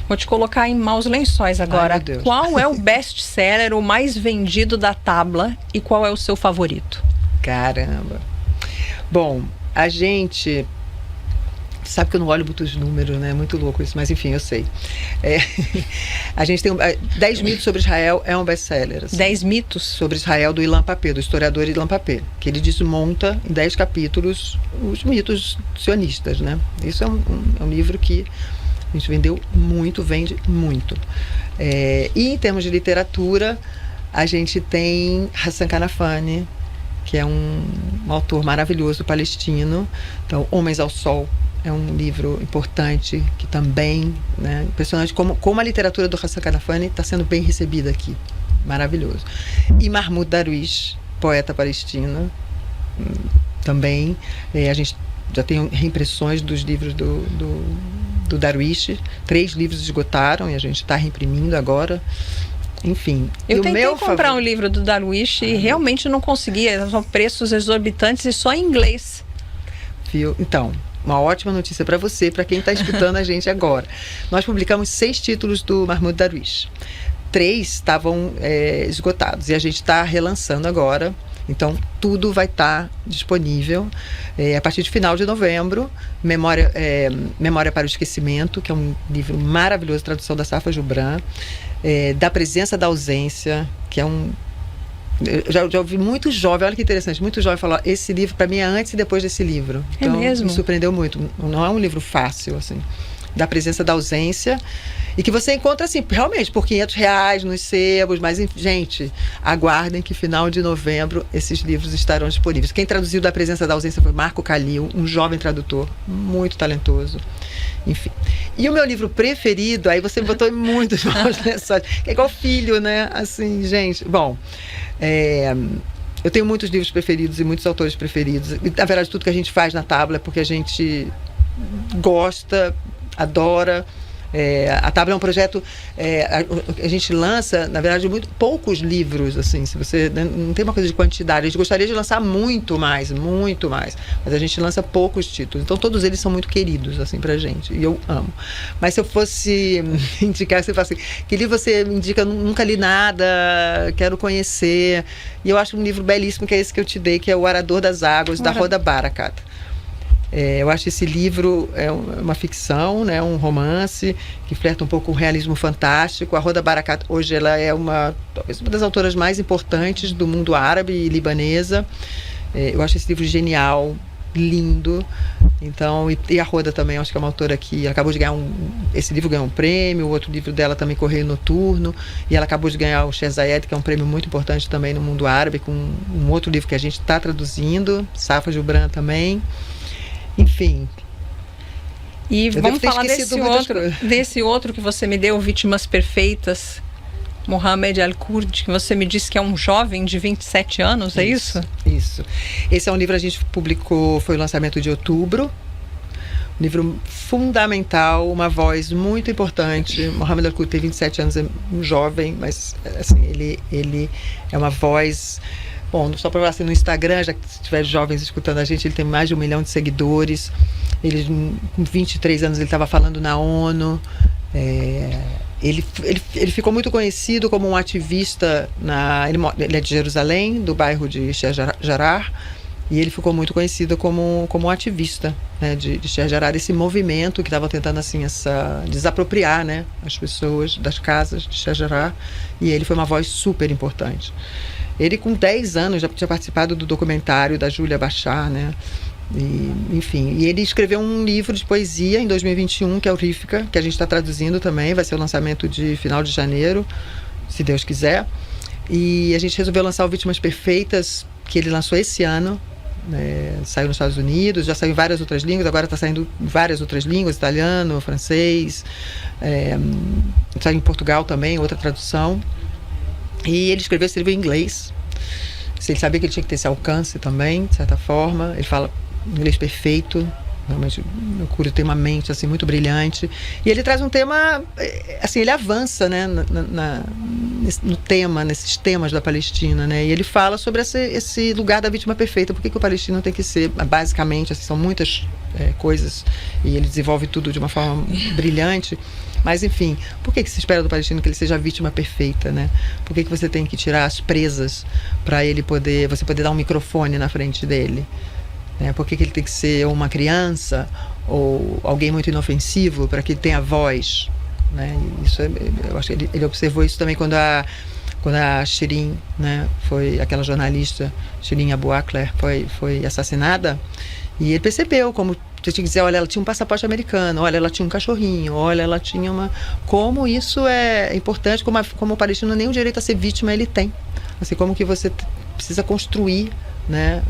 Vou te colocar em maus lençóis agora. Ai, meu Deus. Qual é o best-seller, o mais vendido da Tábua, e qual é o seu favorito? Caramba! Bom, a gente... sabe que eu não olho muito os números, né? É muito louco isso, mas enfim, eu sei. A gente tem 10 mitos sobre Israel, é um best-seller. Assim, 10 mitos? Sobre Israel, do Ilan Pappé, do historiador Ilan Pappé, que ele desmonta em 10 capítulos os mitos sionistas, né? Isso é um livro que a gente vendeu muito, vende muito. E em termos de literatura, a gente tem Hassan Kanafani, que é um autor maravilhoso palestino. Então, Homens ao Sol é um livro importante, que também, né, impressionante como a literatura do Hassan Kanafani está sendo bem recebida aqui. Maravilhoso. E Mahmoud Darwish, poeta palestino, também. A gente já tem reimpressões dos livros do Darwish. 3 livros esgotaram e a gente está reimprimindo agora. Enfim. Eu tentei comprar um livro do Darwish e realmente não conseguia. São preços exorbitantes e só em inglês. Viu? Então, uma ótima notícia para você, para quem está escutando a gente agora. Nós publicamos 6 títulos do Mahmoud Darwish. 3 estavam esgotados e a gente está relançando agora. Então, tudo vai estar disponível a partir de final de novembro. Memória para o Esquecimento, que é um livro maravilhoso, tradução da Safa Jubran. Da Presença da Ausência, que é um... Eu já ouvi muito jovem, olha que interessante, muito jovem falar, esse livro para mim é antes e depois desse livro. Então, mesmo? Me surpreendeu muito. Não é um livro fácil, assim. Da Presença da Ausência. E que você encontra, assim, realmente, por R$500 nos sebos. Mas, gente, aguardem que final de novembro esses livros estarão disponíveis. Quem traduziu Da Presença da Ausência foi Marco Calil, um jovem tradutor, muito talentoso. Enfim. E o meu livro preferido, aí você me botou em muitos maus lençóis, que é igual filho, né? Assim, gente, bom... eu tenho muitos livros preferidos e muitos autores preferidos. E, na verdade, tudo que a gente faz na Tábua é porque a gente gosta, adora. A Tábua é um projeto, a gente lança, na verdade, muito poucos livros, assim, se você não tem uma coisa de quantidade. A gente gostaria de lançar muito mais, mas a gente lança poucos títulos. Então, todos eles são muito queridos, assim, pra gente, e eu amo. Mas se eu fosse indicar, você fala assim, que livro você me indica? Nunca li nada, quero conhecer. E eu acho um livro belíssimo, que é esse que eu te dei, que é O Arador das Águas, da Hoda Barakat. Eu acho esse livro uma ficção, né, um romance que flerta um pouco com o realismo fantástico. A Hoda Barakat, hoje, ela é talvez uma das autoras mais importantes do mundo árabe e libanesa. Eu acho esse livro genial, lindo. Então, e a Hoda também, acho que é uma autora que acabou de ganhar esse livro ganhou um prêmio, o outro livro dela também, Correio Noturno, e ela acabou de ganhar o Sherzayed, que é um prêmio muito importante também no mundo árabe, com um outro livro que a gente está desistindo, Safa Jubran também. Enfim. E vamos falar desse outro que você me deu, Vítimas Perfeitas, Mohamed Al-Kurd, que você me disse que é um jovem de 27 anos, é isso? Isso. Esse é um livro que a gente publicou, foi o lançamento de outubro. Um livro fundamental, uma voz muito importante. Mohamed Al-Kurd tem 27 anos, é um jovem, mas assim, ele é uma voz... Bom, só para falar assim, no Instagram, já que se tiver jovens escutando a gente, ele tem mais de 1 milhão de seguidores. Ele, com 23 anos, ele estava falando na ONU. Ele ficou muito conhecido como um ativista. Ele é de Jerusalém, do bairro de Sheikh Jarrah. E ele ficou muito conhecido como um ativista, né, de Sheikh Jarrah, desse movimento que estava tentando assim, desapropriar, né, as pessoas das casas de Sheikh Jarrah. E ele foi uma voz super importante. Ele, com 10 anos, já tinha participado do documentário da Júlia Bachar, né? Enfim, e ele escreveu um livro de poesia em 2021, que é o Rifka, que a gente está traduzindo também, vai ser o lançamento de final de janeiro, se Deus quiser. E a gente resolveu lançar o Vítimas Perfeitas, que ele lançou esse ano, saiu nos Estados Unidos, já saiu em várias outras línguas, agora está saindo em várias outras línguas, italiano, francês, saiu em Portugal também, outra tradução. E ele escreveu esse livro em inglês. Ele sabia que ele tinha que ter esse alcance também, de certa forma. Ele fala inglês perfeito. Realmente, o Kurd tem uma mente assim, muito brilhante. E ele traz um tema... Assim, ele avança, né, no tema, nesses temas da Palestina, né? E ele fala sobre esse lugar da vítima perfeita. Por que o palestino tem que ser... Basicamente, assim, são muitas coisas. E ele desenvolve tudo de uma forma brilhante. Mas, enfim, por que se espera do palestino que ele seja a vítima perfeita, né? Por que você tem que tirar as presas para você poder dar um microfone na frente dele? Por que ele tem que ser uma criança ou alguém muito inofensivo para que ele tenha voz? Né? Eu acho que ele observou isso também quando a Shirin, né, foi aquela jornalista, Shirin Abu Akleh, foi assassinada. E ele percebeu como... Você tinha que dizer, olha, ela tinha um passaporte americano, olha, ela tinha um cachorrinho, olha, ela tinha uma... Como isso é importante, como o palestino nem o direito a ser vítima ele tem. Assim, como que você precisa construir, né,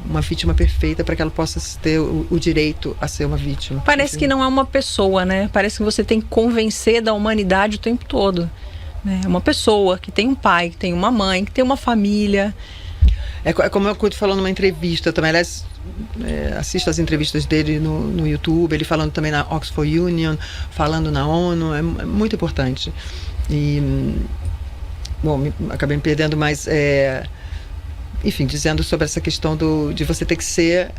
uma vítima perfeita para que ela possa ter o direito a ser uma vítima. Parece que não é uma pessoa, né? Parece que você tem que convencer da humanidade o tempo todo. Né? É uma pessoa que tem um pai, que tem uma mãe, que tem uma família. É como eu falando numa entrevista também, aliás, assisto as entrevistas dele no YouTube, ele falando também na Oxford Union, falando na ONU, é muito importante. E, bom, acabei me perdendo, mas, enfim, dizendo sobre essa questão de você ter que ser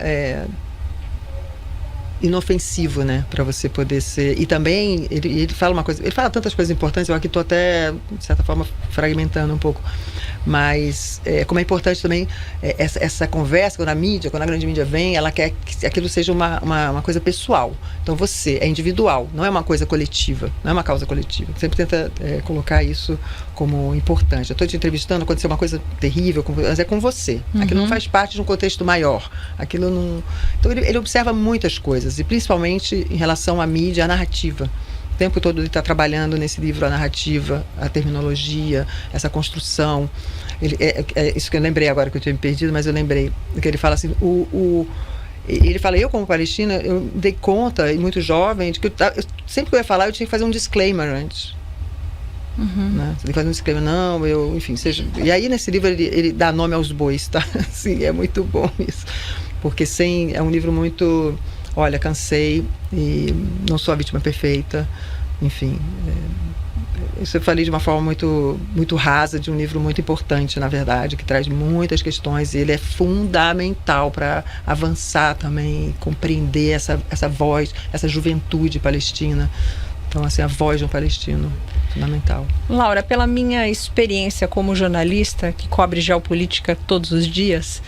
inofensivo, né, para você poder ser. E também ele fala uma coisa, ele fala tantas coisas importantes, eu aqui estou até de certa forma fragmentando um pouco, mas como é importante também essa conversa quando a grande mídia vem, ela quer que aquilo seja uma coisa pessoal. Então você é individual, não é uma coisa coletiva, não é uma causa coletiva. Sempre tenta colocar isso como importante. Eu estou te entrevistando, aconteceu uma coisa terrível, mas é com você. Aquilo não faz parte de um contexto maior. Aquilo não. Então ele observa muitas coisas, e principalmente em relação à mídia, à narrativa. O tempo todo ele está trabalhando nesse livro a narrativa, a terminologia, essa construção. Isso que eu lembrei agora, que eu tinha me perdido, mas eu lembrei que ele fala assim, ele fala, eu como palestina, eu dei conta, e muito jovem, de que sempre que eu ia falar, eu tinha que fazer um disclaimer antes. Né? Você tem que fazer um disclaimer, não, enfim, seja. E aí nesse livro ele dá nome aos bois, tá? Assim, é muito bom isso. Porque é um livro muito, olha, cansei e não sou a vítima perfeita, enfim. Isso eu falei de uma forma muito, muito rasa, de um livro muito importante, na verdade, que traz muitas questões, e ele é fundamental para avançar também, compreender essa voz, essa juventude palestina. Então, assim, a voz de um palestino, fundamental. Laura, pela minha experiência como jornalista, que cobre geopolítica todos os dias,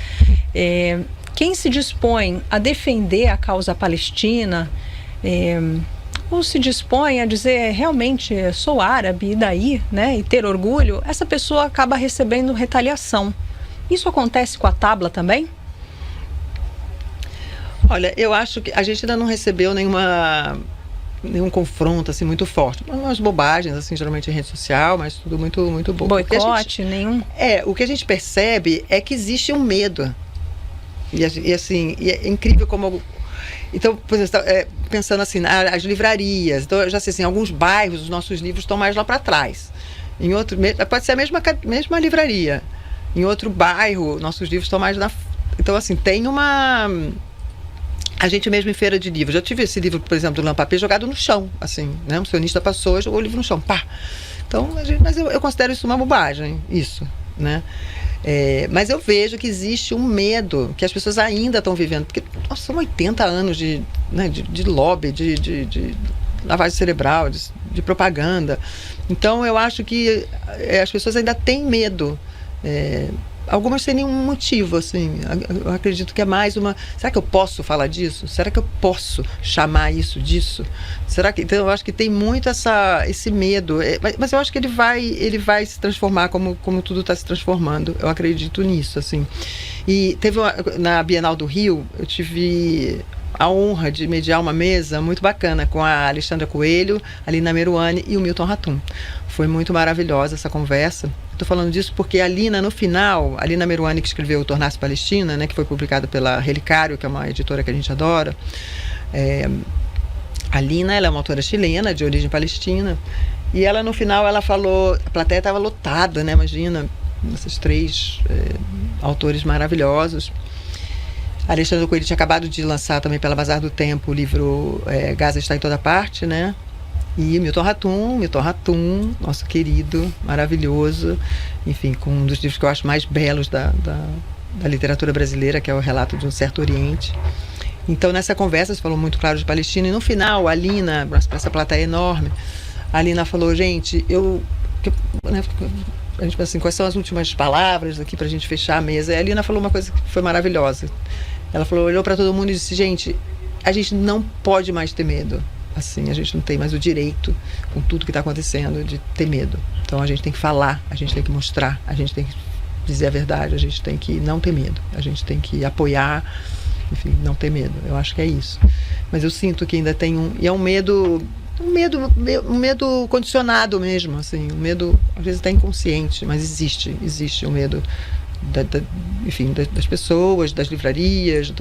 quem se dispõe a defender a causa palestina, ou se dispõe a dizer, realmente, sou árabe, e daí, né, e ter orgulho, essa pessoa acaba recebendo retaliação. Isso acontece com a Tabla também? Olha, eu acho que a gente ainda não recebeu nenhum confronto assim muito forte, umas bobagens assim, geralmente em rede social, mas tudo muito muito bom. Boicote, nenhum. O que a gente percebe é que existe um medo, e assim, é incrível como. Então, por exemplo, pensando assim, as livrarias, então eu já sei assim, em alguns bairros os nossos livros estão mais lá para trás, em outro pode ser a mesma livraria, em outro bairro nossos livros estão mais então assim, tem a gente mesmo em feira de livros. Eu tive esse livro, por exemplo, do Lampapé, jogado no chão, assim, né? Um sionista passou e jogou o livro no chão, pá. Então, mas eu considero isso uma bobagem, isso, né? Mas eu vejo que existe um medo que as pessoas ainda estão vivendo, porque nossa, são 80 anos de lobby, de lavagem cerebral, de propaganda. Então, eu acho que as pessoas ainda têm medo. Algumas sem nenhum motivo, assim. Eu acredito que é mais será que eu posso falar disso? Será que eu posso chamar isso disso? Então eu acho que tem muito esse medo. Mas eu acho que ele vai se transformar como tudo está se transformando. Eu acredito nisso, assim. E na Bienal do Rio, eu tive a honra de mediar uma mesa muito bacana com a Alexandra Coelho, a Lina Meruane e o Milton Ratum. Foi muito maravilhosa essa conversa. Estou falando disso porque a Lina, no final, a Lina Meruane, que escreveu o Tornar-se Palestina, né, que foi publicado pela Relicário, que é uma editora que a gente adora. A Lina, ela é uma autora chilena, de origem palestina, e ela, no final, ela falou, a plateia estava lotada, né, imagina, esses 3 autores maravilhosos. A Alexandra Coelho tinha acabado de lançar também pela Bazar do Tempo o livro Gaza Está em Toda Parte, né? E Milton Ratum, nosso querido, maravilhoso, enfim, com um dos livros que eu acho mais belos da literatura brasileira, que é o Relato de um Certo Oriente. Então, nessa conversa, você falou muito claro de Palestina, e no final, a Lina, para essa plateia enorme, a Lina falou, gente, né, a gente pensa assim, quais são as últimas palavras aqui para a gente fechar a mesa? E a Lina falou uma coisa que foi maravilhosa. Ela olhou para todo mundo e disse, gente, a gente não pode mais ter medo. Assim, a gente não tem mais o direito, com tudo que está acontecendo, de ter medo. Então a gente tem que falar, a gente tem que mostrar, a gente tem que dizer a verdade, a gente tem que não ter medo, a gente tem que apoiar, enfim, não ter medo. Eu acho que é isso. Mas eu sinto que ainda tem e é um medo condicionado mesmo, assim, um medo às vezes até inconsciente, mas existe o medo enfim, das pessoas, das livrarias,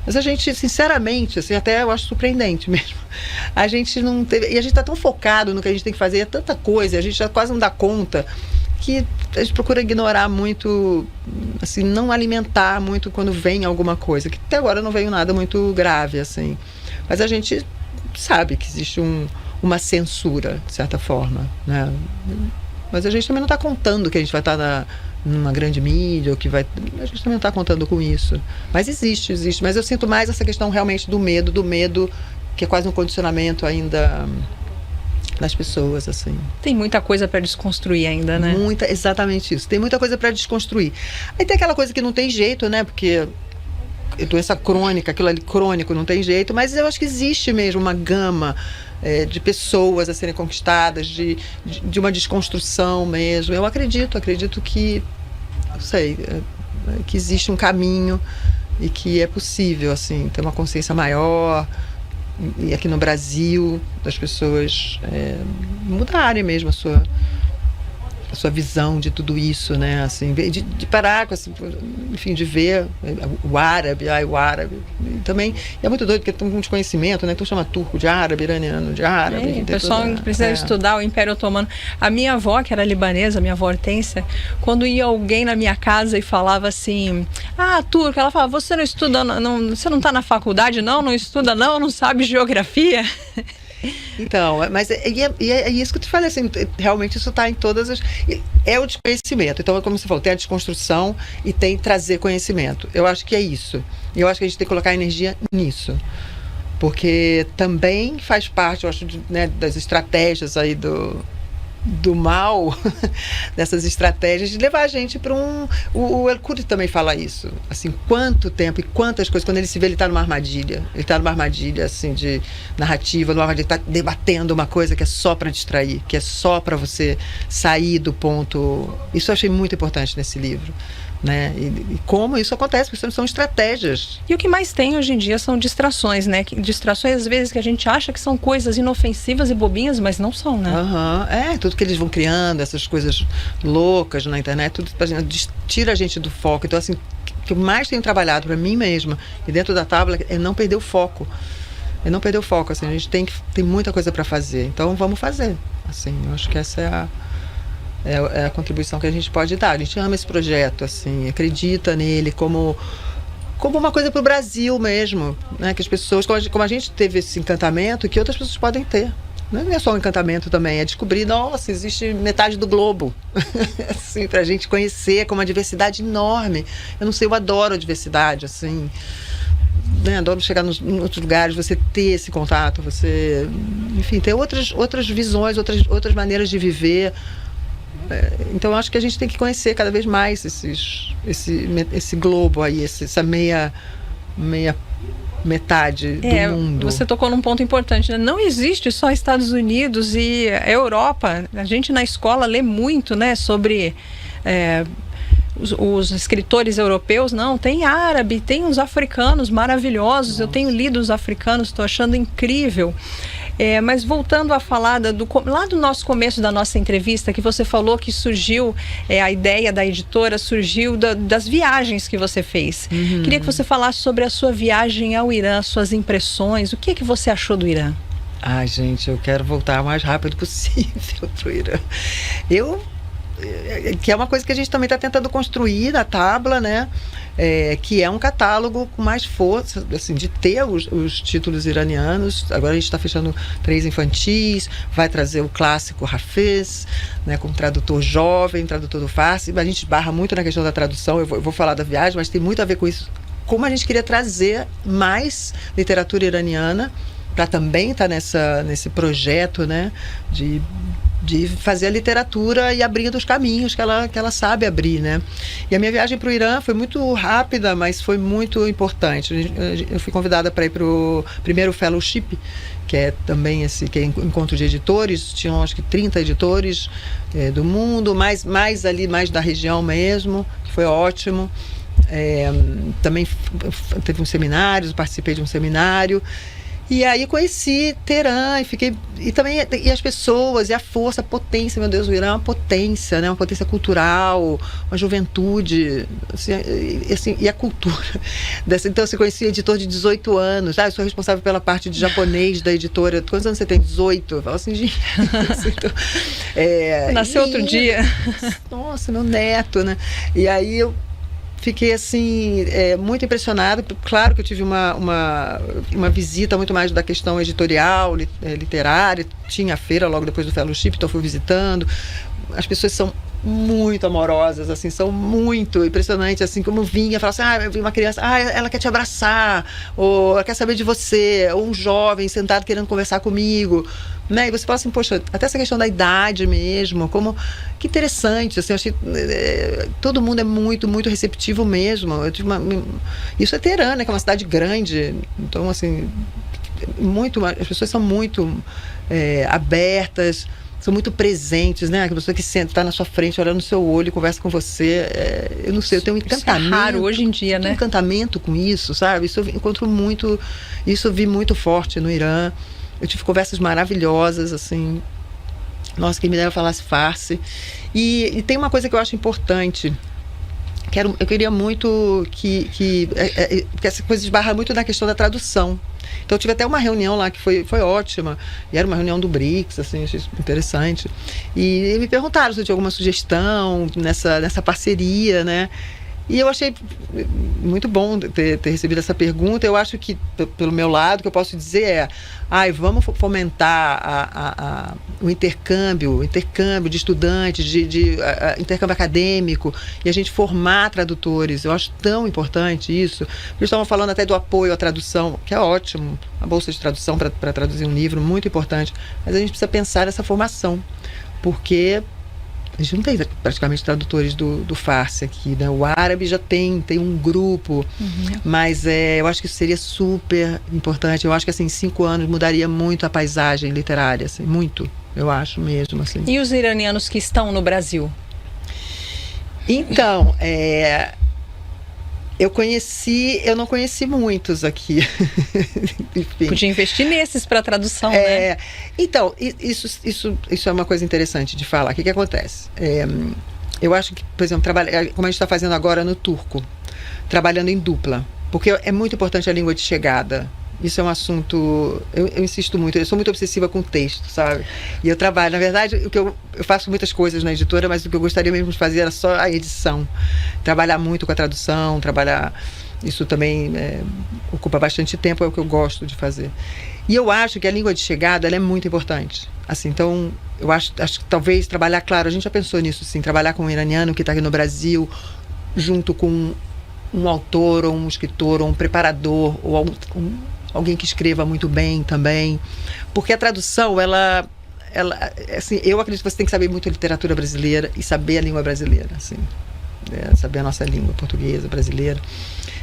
mas a gente, sinceramente, assim, até eu acho surpreendente mesmo, a gente não teve, e a gente está tão focado no que a gente tem que fazer, é tanta coisa, a gente já quase não dá conta, que a gente procura ignorar muito, assim, não alimentar muito quando vem alguma coisa, que até agora não veio nada muito grave, assim, mas a gente sabe que existe uma censura, de certa forma, né? Mas a gente também não está contando que a gente vai estar numa grande mídia, ou que vai... A gente também não está contando com isso. Mas existe. Mas eu sinto mais essa questão realmente do medo, que é quase um condicionamento ainda nas pessoas, assim. Tem muita coisa para desconstruir ainda, né? Exatamente isso. Tem muita coisa para desconstruir. Aí tem aquela coisa que não tem jeito, né? Porque doença crônica, aquilo ali crônico, não tem jeito, mas eu acho que existe mesmo uma gama de pessoas a serem conquistadas, de uma desconstrução mesmo. Eu acredito que, não sei, que existe um caminho e que é possível, assim, ter uma consciência maior, e aqui no Brasil, das pessoas mudarem mesmo a sua visão de tudo isso, né? Assim, de parar com assim, enfim, de ver o árabe, e também é muito doido porque tem um desconhecimento, né? Então chama turco de árabe, iraniano de árabe. O pessoal precisa estudar o Império Otomano. A minha avó, que era libanesa, minha avó Hortência, quando ia alguém na minha casa e falava assim, turco, ela falava, você não estuda, você não está na faculdade, não estuda, não sabe geografia? Então, mas é isso que eu te falei, assim, realmente isso está em todas as... É o desconhecimento. Então, como você falou, tem a desconstrução e tem trazer conhecimento. Eu acho que é isso. E eu acho que a gente tem que colocar energia nisso. Porque também faz parte, eu acho, das estratégias aí do mal, dessas estratégias de levar a gente para o El-Khoury também fala isso, assim, quanto tempo e quantas coisas, quando ele se vê, ele está numa armadilha, assim, de narrativa, numa armadilha, ele está debatendo uma coisa que é só para distrair, que é só para você sair do ponto. Isso eu achei muito importante nesse livro, né? E como isso acontece, porque são estratégias. E o que mais tem hoje em dia são distrações, né? Distrações, às vezes, que a gente acha que são coisas inofensivas e bobinhas, mas não são, né? Tudo que eles vão criando, essas coisas loucas na internet, tudo tira a gente do foco. Então, assim, o que eu mais tenho trabalhado para mim mesma e dentro da Tábua é não perder o foco. Assim, a gente tem muita coisa para fazer, então vamos fazer. Assim, eu acho que essa é a contribuição que a gente pode dar. A gente ama esse projeto, assim, acredita nele como uma coisa para o Brasil mesmo, né? Que as pessoas, como a gente teve esse encantamento, que outras pessoas podem ter. Não é só um encantamento também, é descobrir, nossa, existe metade do globo, assim, para a gente conhecer, com uma diversidade enorme. Eu não sei, eu adoro a diversidade, assim, né? Adoro chegar em outros lugares, você ter esse contato, você, enfim, ter outras visões, outras maneiras de viver. Então, eu acho que a gente tem que conhecer cada vez mais esse globo aí, essa meia metade do mundo. Você tocou num ponto importante, né? Não existe só Estados Unidos e Europa. A gente na escola lê muito, né, sobre os escritores europeus. Não, tem árabe, tem uns africanos maravilhosos. Nossa. Eu tenho lido os africanos, estou achando incrível. Mas voltando a falar lá do nosso começo da nossa entrevista, que você falou que surgiu, a ideia da editora surgiu das viagens que você fez. Uhum. Queria que você falasse sobre a sua viagem ao Irã, suas impressões. O que você achou do Irã? Ai, gente, eu quero voltar o mais rápido possível para o Irã. Que é uma coisa que a gente também está tentando construir na Tábua, né? Que é um catálogo com mais força, assim, de ter os títulos iranianos. Agora a gente está fechando 3 infantis, vai trazer o clássico Hafez, né, como tradutor jovem, tradutor do Farsi. A gente barra muito na questão da tradução, eu vou falar da viagem, mas tem muito a ver com isso. Como a gente queria trazer mais literatura iraniana, para também estar nesse projeto, né, de fazer a literatura e abrindo os caminhos que ela sabe abrir, né? E a minha viagem para o Irã foi muito rápida, mas foi muito importante. Eu fui convidada para ir para o primeiro fellowship, que é também que é encontro de editores. Tinham acho que 30 editores do mundo, mais da região mesmo, que foi ótimo. Também teve uns seminários, participei de um seminário. E aí conheci Teherã e as pessoas, e a força, a potência, meu Deus, o Irã é uma potência, né? Uma potência cultural, uma juventude, assim, e a cultura dessa. Então, você conhecia editor de 18 anos, eu sou responsável pela parte de japonês da editora. Quantos anos você tem? 18? Eu falo assim, gente. Então, nasceu outro dia. Nossa, meu neto, né? E aí eu fiquei assim, muito impressionada. Claro que eu tive uma visita muito mais da questão editorial, literária. Tinha a feira logo depois do fellowship, então eu fui visitando. As pessoas são muito amorosas, assim, são muito impressionantes, assim, como vinha, falava assim, eu vi uma criança, ela quer te abraçar, ou ela quer saber de você, ou um jovem sentado querendo conversar comigo, né? E você fala assim, poxa, até essa questão da idade mesmo, como, que interessante, assim, eu achei, todo mundo é muito, muito receptivo mesmo. Eu tive isso é Teherã, né, que é uma cidade grande, então, assim, as pessoas são muito abertas, são muito presentes, né? A pessoa que senta, está na sua frente, olhando no seu olho, conversa com você. Eu não sei, eu tenho um encantamento. Isso é raro hoje em dia, né? Um encantamento com isso, sabe? Isso eu encontro muito, isso eu vi muito forte no Irã. Eu tive conversas maravilhosas, assim. Nossa, quem me dera falasse farsi. E tem uma coisa que eu acho importante. Eu queria muito que essa coisa esbarra muito na questão da tradução. Então eu tive até uma reunião lá que foi ótima, e era uma reunião do BRICS, assim, achei interessante. E me perguntaram se eu tinha alguma sugestão nessa parceria, né? E eu achei muito bom ter recebido essa pergunta. Eu acho que, pelo meu lado, o que eu posso dizer vamos fomentar o intercâmbio de estudantes, de intercâmbio acadêmico, e a gente formar tradutores. Eu acho tão importante isso. Eles estavam falando até do apoio à tradução, que é ótimo, a bolsa de tradução para traduzir um livro, muito importante. Mas a gente precisa pensar nessa formação, porque a gente não tem praticamente tradutores do farsi aqui, né? O árabe já tem um grupo, mas eu acho que isso seria super importante. Eu acho que assim, em 5 anos mudaria muito a paisagem literária, assim, muito, eu acho mesmo. Assim. E os iranianos que estão no Brasil? Então, eu não conheci muitos aqui. Enfim. Podia investir nesses para tradução, né? Então, isso é uma coisa interessante de falar. O que acontece? Eu acho que, por exemplo, como a gente está fazendo agora no turco, trabalhando em dupla, porque é muito importante a língua de chegada. Isso é um assunto, eu insisto muito, eu sou muito obsessiva com o texto, sabe? E eu trabalho, na verdade, eu faço muitas coisas na editora, mas o que eu gostaria mesmo de fazer era só a edição. Trabalhar muito com a tradução, isso também ocupa bastante tempo, é o que eu gosto de fazer. E eu acho que a língua de chegada, ela é muito importante. Assim, então, eu acho que talvez trabalhar, claro, a gente já pensou nisso, sim, trabalhar com um iraniano que está aqui no Brasil, junto com um autor, ou um escritor, ou um preparador, ou alguém que escreva muito bem também, porque a tradução, ela assim, eu acredito que você tem que saber muito a literatura brasileira e saber a língua brasileira, assim, saber a nossa língua portuguesa, brasileira,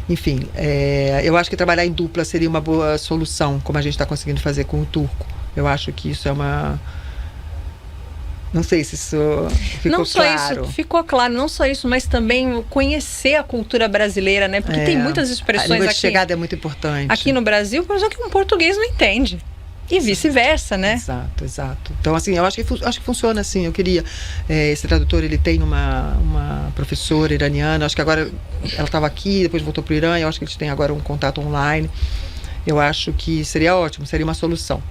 enfim, eu acho que trabalhar em dupla seria uma boa solução, como a gente está conseguindo fazer com o turco. Eu acho que isso é não sei se isso ficou não só claro. Isso, ficou claro, não só isso, mas também conhecer a cultura brasileira, né? Porque tem muitas expressões a língua de aqui. chegada é muito importante. Aqui no Brasil, por exemplo, que um português não entende. E vice-versa, né? Exato. Então, assim, eu acho que funciona assim. Eu queria... esse tradutor, ele tem uma professora iraniana. Acho que agora ela estava aqui, depois voltou para o Irã. Eu acho que eles têm agora um contato online. Eu acho que seria ótimo, seria uma solução.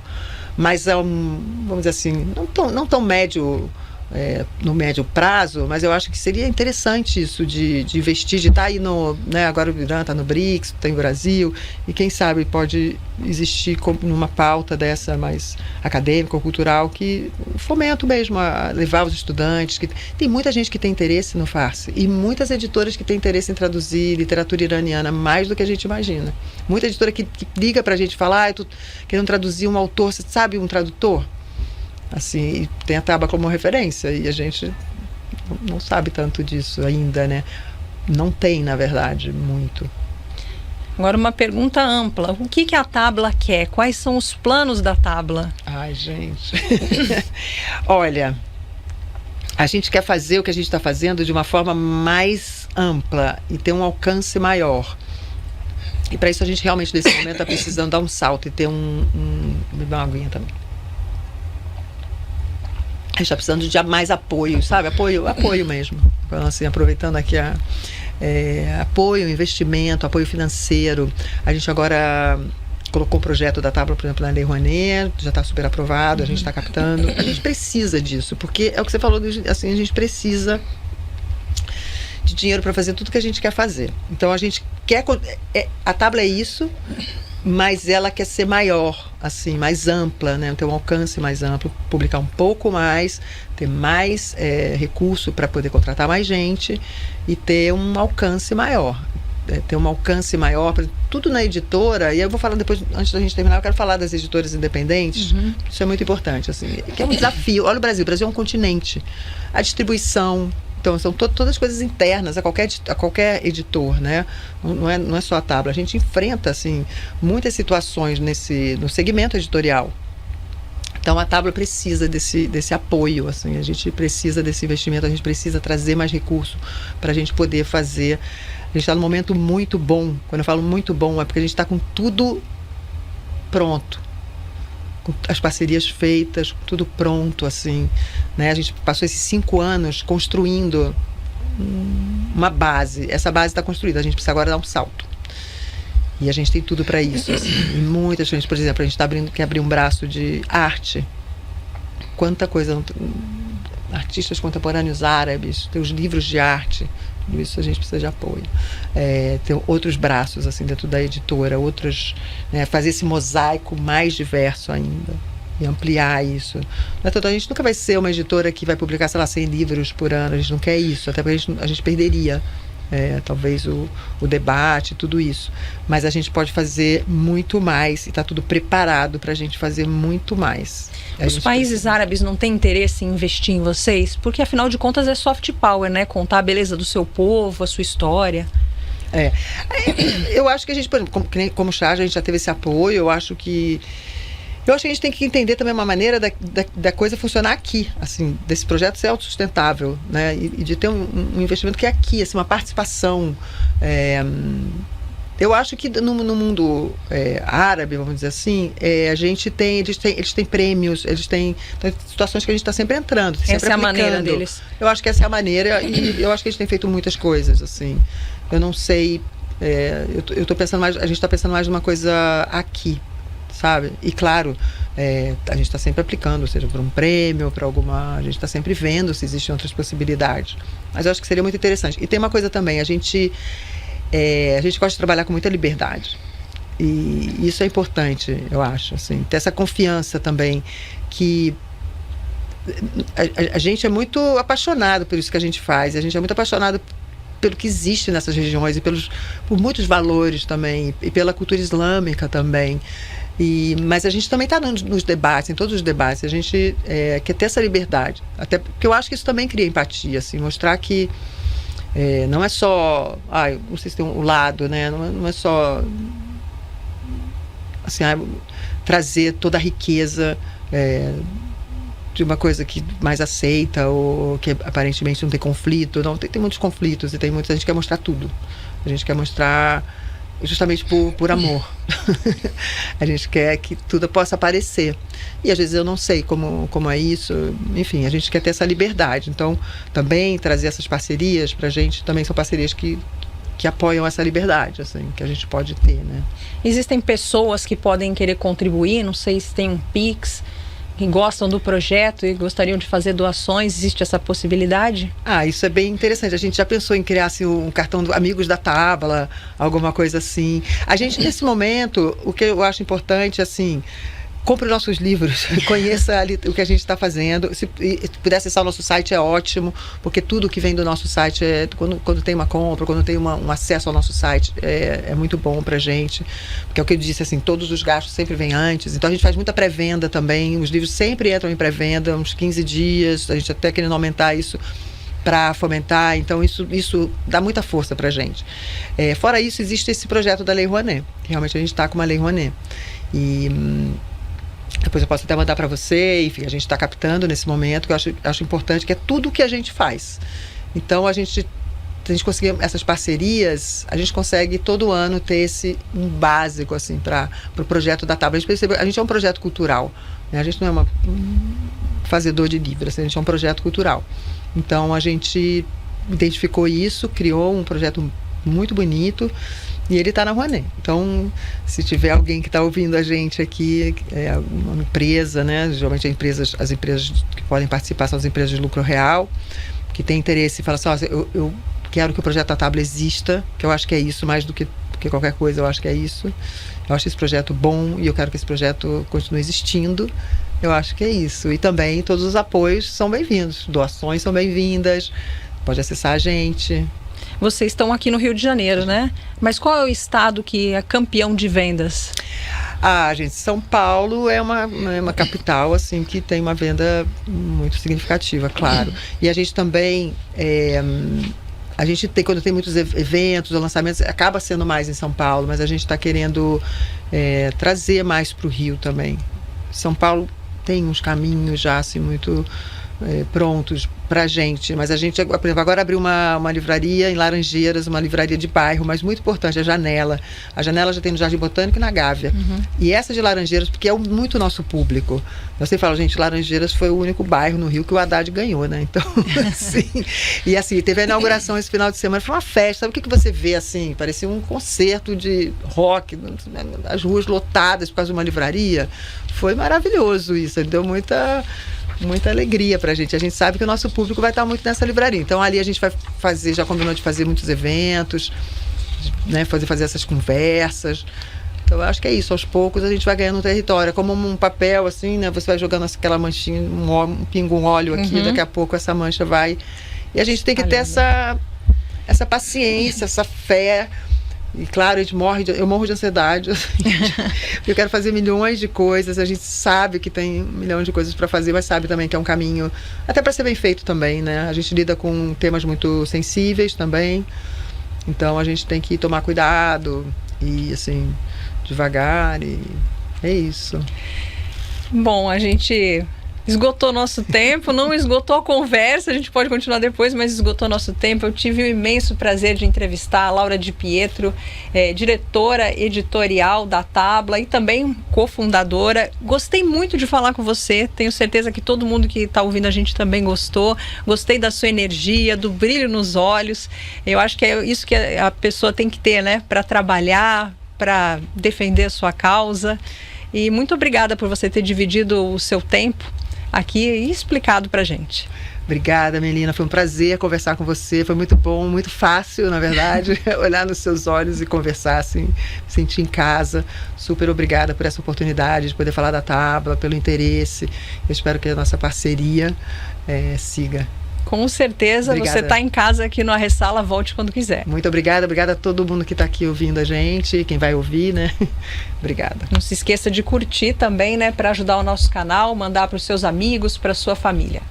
Mas vamos dizer assim, não tão médio, no médio prazo, mas eu acho que seria interessante isso de investir, de estar aí agora o Irã está no BRICS, está no Brasil, e quem sabe pode existir numa pauta dessa mais acadêmica ou cultural, que fomento mesmo a levar os estudantes, que tem muita gente que tem interesse no farsi, e muitas editoras que têm interesse em traduzir literatura iraniana, mais do que a gente imagina. Muita editora que liga pra gente e fala, eu tô querendo traduzir um autor, você sabe um tradutor? Assim, e tem a Tabla como referência, e a gente não sabe tanto disso ainda, né? Não tem, na verdade, muito. Agora uma pergunta ampla. O que a Tabla quer? Quais são os planos da Tabla? Ai, gente. Olha, a gente quer fazer o que a gente está fazendo de uma forma mais ampla e ter um alcance maior. E para isso a gente realmente, nesse momento, está precisando dar um salto e ter beber uma aguinha também. A gente está precisando de mais apoio, sabe? Apoio mesmo. Então, assim, aproveitando aqui apoio, investimento, apoio financeiro. A gente agora colocou um projeto da Tabla, por exemplo, na Lei Rouanet, já está super aprovado, a gente está captando. A gente precisa disso, porque é o que você falou, assim, a gente precisa de dinheiro para fazer tudo que a gente quer fazer. Então a gente quer... a Tabla é isso, mas ela quer ser maior, assim, mais ampla, né? Ter um alcance mais amplo, publicar um pouco mais, ter mais recurso para poder contratar mais gente e ter um alcance maior. Ter um alcance maior, tudo na editora, e eu vou falar depois, antes da gente terminar, eu quero falar das editoras independentes, isso é muito importante, assim, que é um desafio. Olha o Brasil é um continente, a distribuição, então são todas as coisas internas a qualquer editor, né? Não é só a Tábua, a gente enfrenta, assim, muitas situações no segmento editorial. Então a Tábua precisa desse apoio, assim, a gente precisa desse investimento, a gente precisa trazer mais recurso para a gente poder fazer. A gente está num momento muito bom. Quando eu falo muito bom, é porque a gente está com tudo pronto, com as parcerias feitas, tudo pronto, assim, né? A gente passou esses 5 anos construindo uma base. Essa base está construída, a gente precisa agora dar um salto. E a gente tem tudo para isso, assim. E muitas coisas, por exemplo, a gente quer abrir um braço de arte. Quanta coisa! Artistas contemporâneos árabes, tem os livros de arte. Tudo isso a gente precisa de apoio. Tem outros braços, assim, dentro da editora, outros, né, fazer esse mosaico mais diverso ainda e ampliar isso. A gente nunca vai ser uma editora que vai publicar, sei lá, 100 livros por ano, a gente não quer isso, até porque a gente perderia talvez o debate, tudo isso. Mas a gente pode fazer muito mais e está tudo preparado para a gente fazer muito mais. Os países árabes não têm interesse em investir em vocês? Porque, afinal de contas, é soft power, né? Contar a beleza do seu povo, a sua história. Eu acho que a gente, por exemplo, como Charge, a gente já teve esse apoio. Eu acho que a gente tem que entender também uma maneira da coisa funcionar aqui, assim, desse projeto ser autossustentável, né? E de ter um investimento que é aqui, assim, uma participação. Eu acho que no mundo árabe, vamos dizer assim, eles têm prêmios, eles têm situações que a gente está sempre entrando, sempre essa aplicando. É a maneira deles. Eu acho que essa é a maneira, e eu acho que a gente tem feito muitas coisas, assim. Eu não sei, eu tô pensando mais, a gente está pensando mais numa coisa aqui, sabe? E claro, a gente está sempre aplicando, seja por um prêmio, para alguma, a gente está sempre vendo se existem outras possibilidades. Mas eu acho que seria muito interessante. E tem uma coisa também, a gente gosta de trabalhar com muita liberdade. E isso é importante, eu acho, assim, ter essa confiança também, que a gente é muito apaixonado por isso que a gente faz, a gente é muito apaixonado pelo que existe nessas regiões e por muitos valores também, e pela cultura islâmica também. Mas a gente também está nos debates, em todos os debates, a gente quer ter essa liberdade, até porque eu acho que isso também cria empatia, assim, mostrar que não é só, não sei se tem um lado, né? Não é só assim, trazer toda a riqueza de uma coisa que mais aceita ou que aparentemente não tem conflito. Não, tem muitos conflitos e a gente quer mostrar tudo. A gente quer mostrar justamente por amor. A gente quer que tudo possa aparecer. E às vezes eu não sei como é isso. Enfim, a gente quer ter essa liberdade. Então, também trazer essas parcerias pra gente, também são parcerias que apoiam essa liberdade, assim, que a gente pode ter, né? Existem pessoas que podem querer contribuir, não sei se tem um Pix, que gostam do projeto e gostariam de fazer doações, existe essa possibilidade? Isso é bem interessante. A gente já pensou em criar assim, um cartão do Amigos da Tábua, alguma coisa assim. A gente, nesse momento, o que eu acho importante, assim, compre nossos livros, conheça ali o que a gente está fazendo. Se puder acessar o nosso site é ótimo, porque tudo que vem do nosso site, quando tem uma compra, quando tem um acesso ao nosso site, é muito bom pra gente. Porque é o que eu disse, assim, todos os gastos sempre vêm antes. Então a gente faz muita pré-venda também, os livros sempre entram em pré-venda, uns 15 dias, a gente até querendo aumentar isso para fomentar, então isso dá muita força pra gente. Fora isso, existe esse projeto da Lei Rouanet, que realmente a gente está com uma Lei Rouanet. E depois eu posso até mandar para você, enfim, a gente está captando nesse momento, que eu acho importante, que é tudo o que a gente faz. Então, a gente conseguir essas parcerias, a gente consegue todo ano ter um básico, assim, para o projeto da Tábua. A gente é um projeto cultural, né? A gente não é um fazedor de livros, assim, a gente é um projeto cultural. Então, a gente identificou isso, criou um projeto muito bonito, e ele está na Rouanet. Então, se tiver alguém que está ouvindo a gente aqui, uma empresa, né? Geralmente as empresas que podem participar são as empresas de lucro real, que tem interesse e fala assim, eu quero que o projeto da Tábua exista, que eu acho que é isso mais do que que qualquer coisa, eu acho que é isso. Eu acho esse projeto bom e eu quero que esse projeto continue existindo. Eu acho que é isso. E também todos os apoios são bem-vindos, doações são bem-vindas, pode acessar a gente. Vocês estão aqui no Rio de Janeiro, né? Mas qual é o estado que é campeão de vendas? Gente, São Paulo é uma capital, assim, que tem uma venda muito significativa, claro. E a gente também, a gente tem, quando tem muitos eventos ou lançamentos, acaba sendo mais em São Paulo, mas a gente está querendo trazer mais para o Rio também. São Paulo tem uns caminhos já, assim, muito prontos pra gente, mas a gente, por exemplo, agora abriu uma livraria em Laranjeiras, uma livraria de bairro, mas muito importante, a Janela já tem no Jardim Botânico e na Gávea, e essa de Laranjeiras, porque é muito nosso público, você fala, gente, Laranjeiras foi o único bairro no Rio que o Haddad ganhou, né, então, assim, e assim, teve a inauguração esse final de semana, foi uma festa, sabe o que você vê, assim, parecia um concerto de rock, as ruas lotadas por causa de uma livraria, foi maravilhoso isso, deu muita alegria pra gente. A gente sabe que o nosso público vai estar muito nessa livraria. Então ali a gente vai fazer, já combinou de fazer muitos eventos, né, fazer essas conversas. Então eu acho que é isso, aos poucos a gente vai ganhando um território. É como um papel, assim, né? Você vai jogando aquela manchinha, um pingo, um óleo aqui, daqui a pouco essa mancha vai. E a gente tem que ter essa paciência, essa fé. E claro, eu morro de ansiedade, assim, eu quero fazer milhões de coisas, a gente sabe que tem milhões de coisas para fazer, mas sabe também que é um caminho, até para ser bem feito também, né? A gente lida com temas muito sensíveis também, então a gente tem que tomar cuidado e, assim, devagar, e é isso. Bom, a gente esgotou nosso tempo, não esgotou a conversa, a gente pode continuar depois, mas esgotou nosso tempo. Eu tive o imenso prazer de entrevistar a Laura Di Pietro, diretora editorial da Tabla e também cofundadora. Gostei muito de falar com você, tenho certeza que todo mundo que está ouvindo a gente também gostou. Gostei da sua energia, do brilho nos olhos. Eu acho que é isso que a pessoa tem que ter, né, para trabalhar, para defender a sua causa. E muito obrigada por você ter dividido o seu tempo aqui e explicado pra gente. Obrigada, Melina, foi um prazer conversar com você, foi muito bom, muito fácil, na verdade, olhar nos seus olhos e conversar, assim, sentir em casa. Super obrigada por essa oportunidade de poder falar da Tabla, pelo interesse. Eu espero que a nossa parceria siga. Com certeza, obrigada. Você está em casa aqui no A Ressala, volte quando quiser. Muito obrigada a todo mundo que está aqui ouvindo a gente, quem vai ouvir, né? Obrigada. Não se esqueça de curtir também, né, para ajudar o nosso canal, mandar para os seus amigos, para sua família.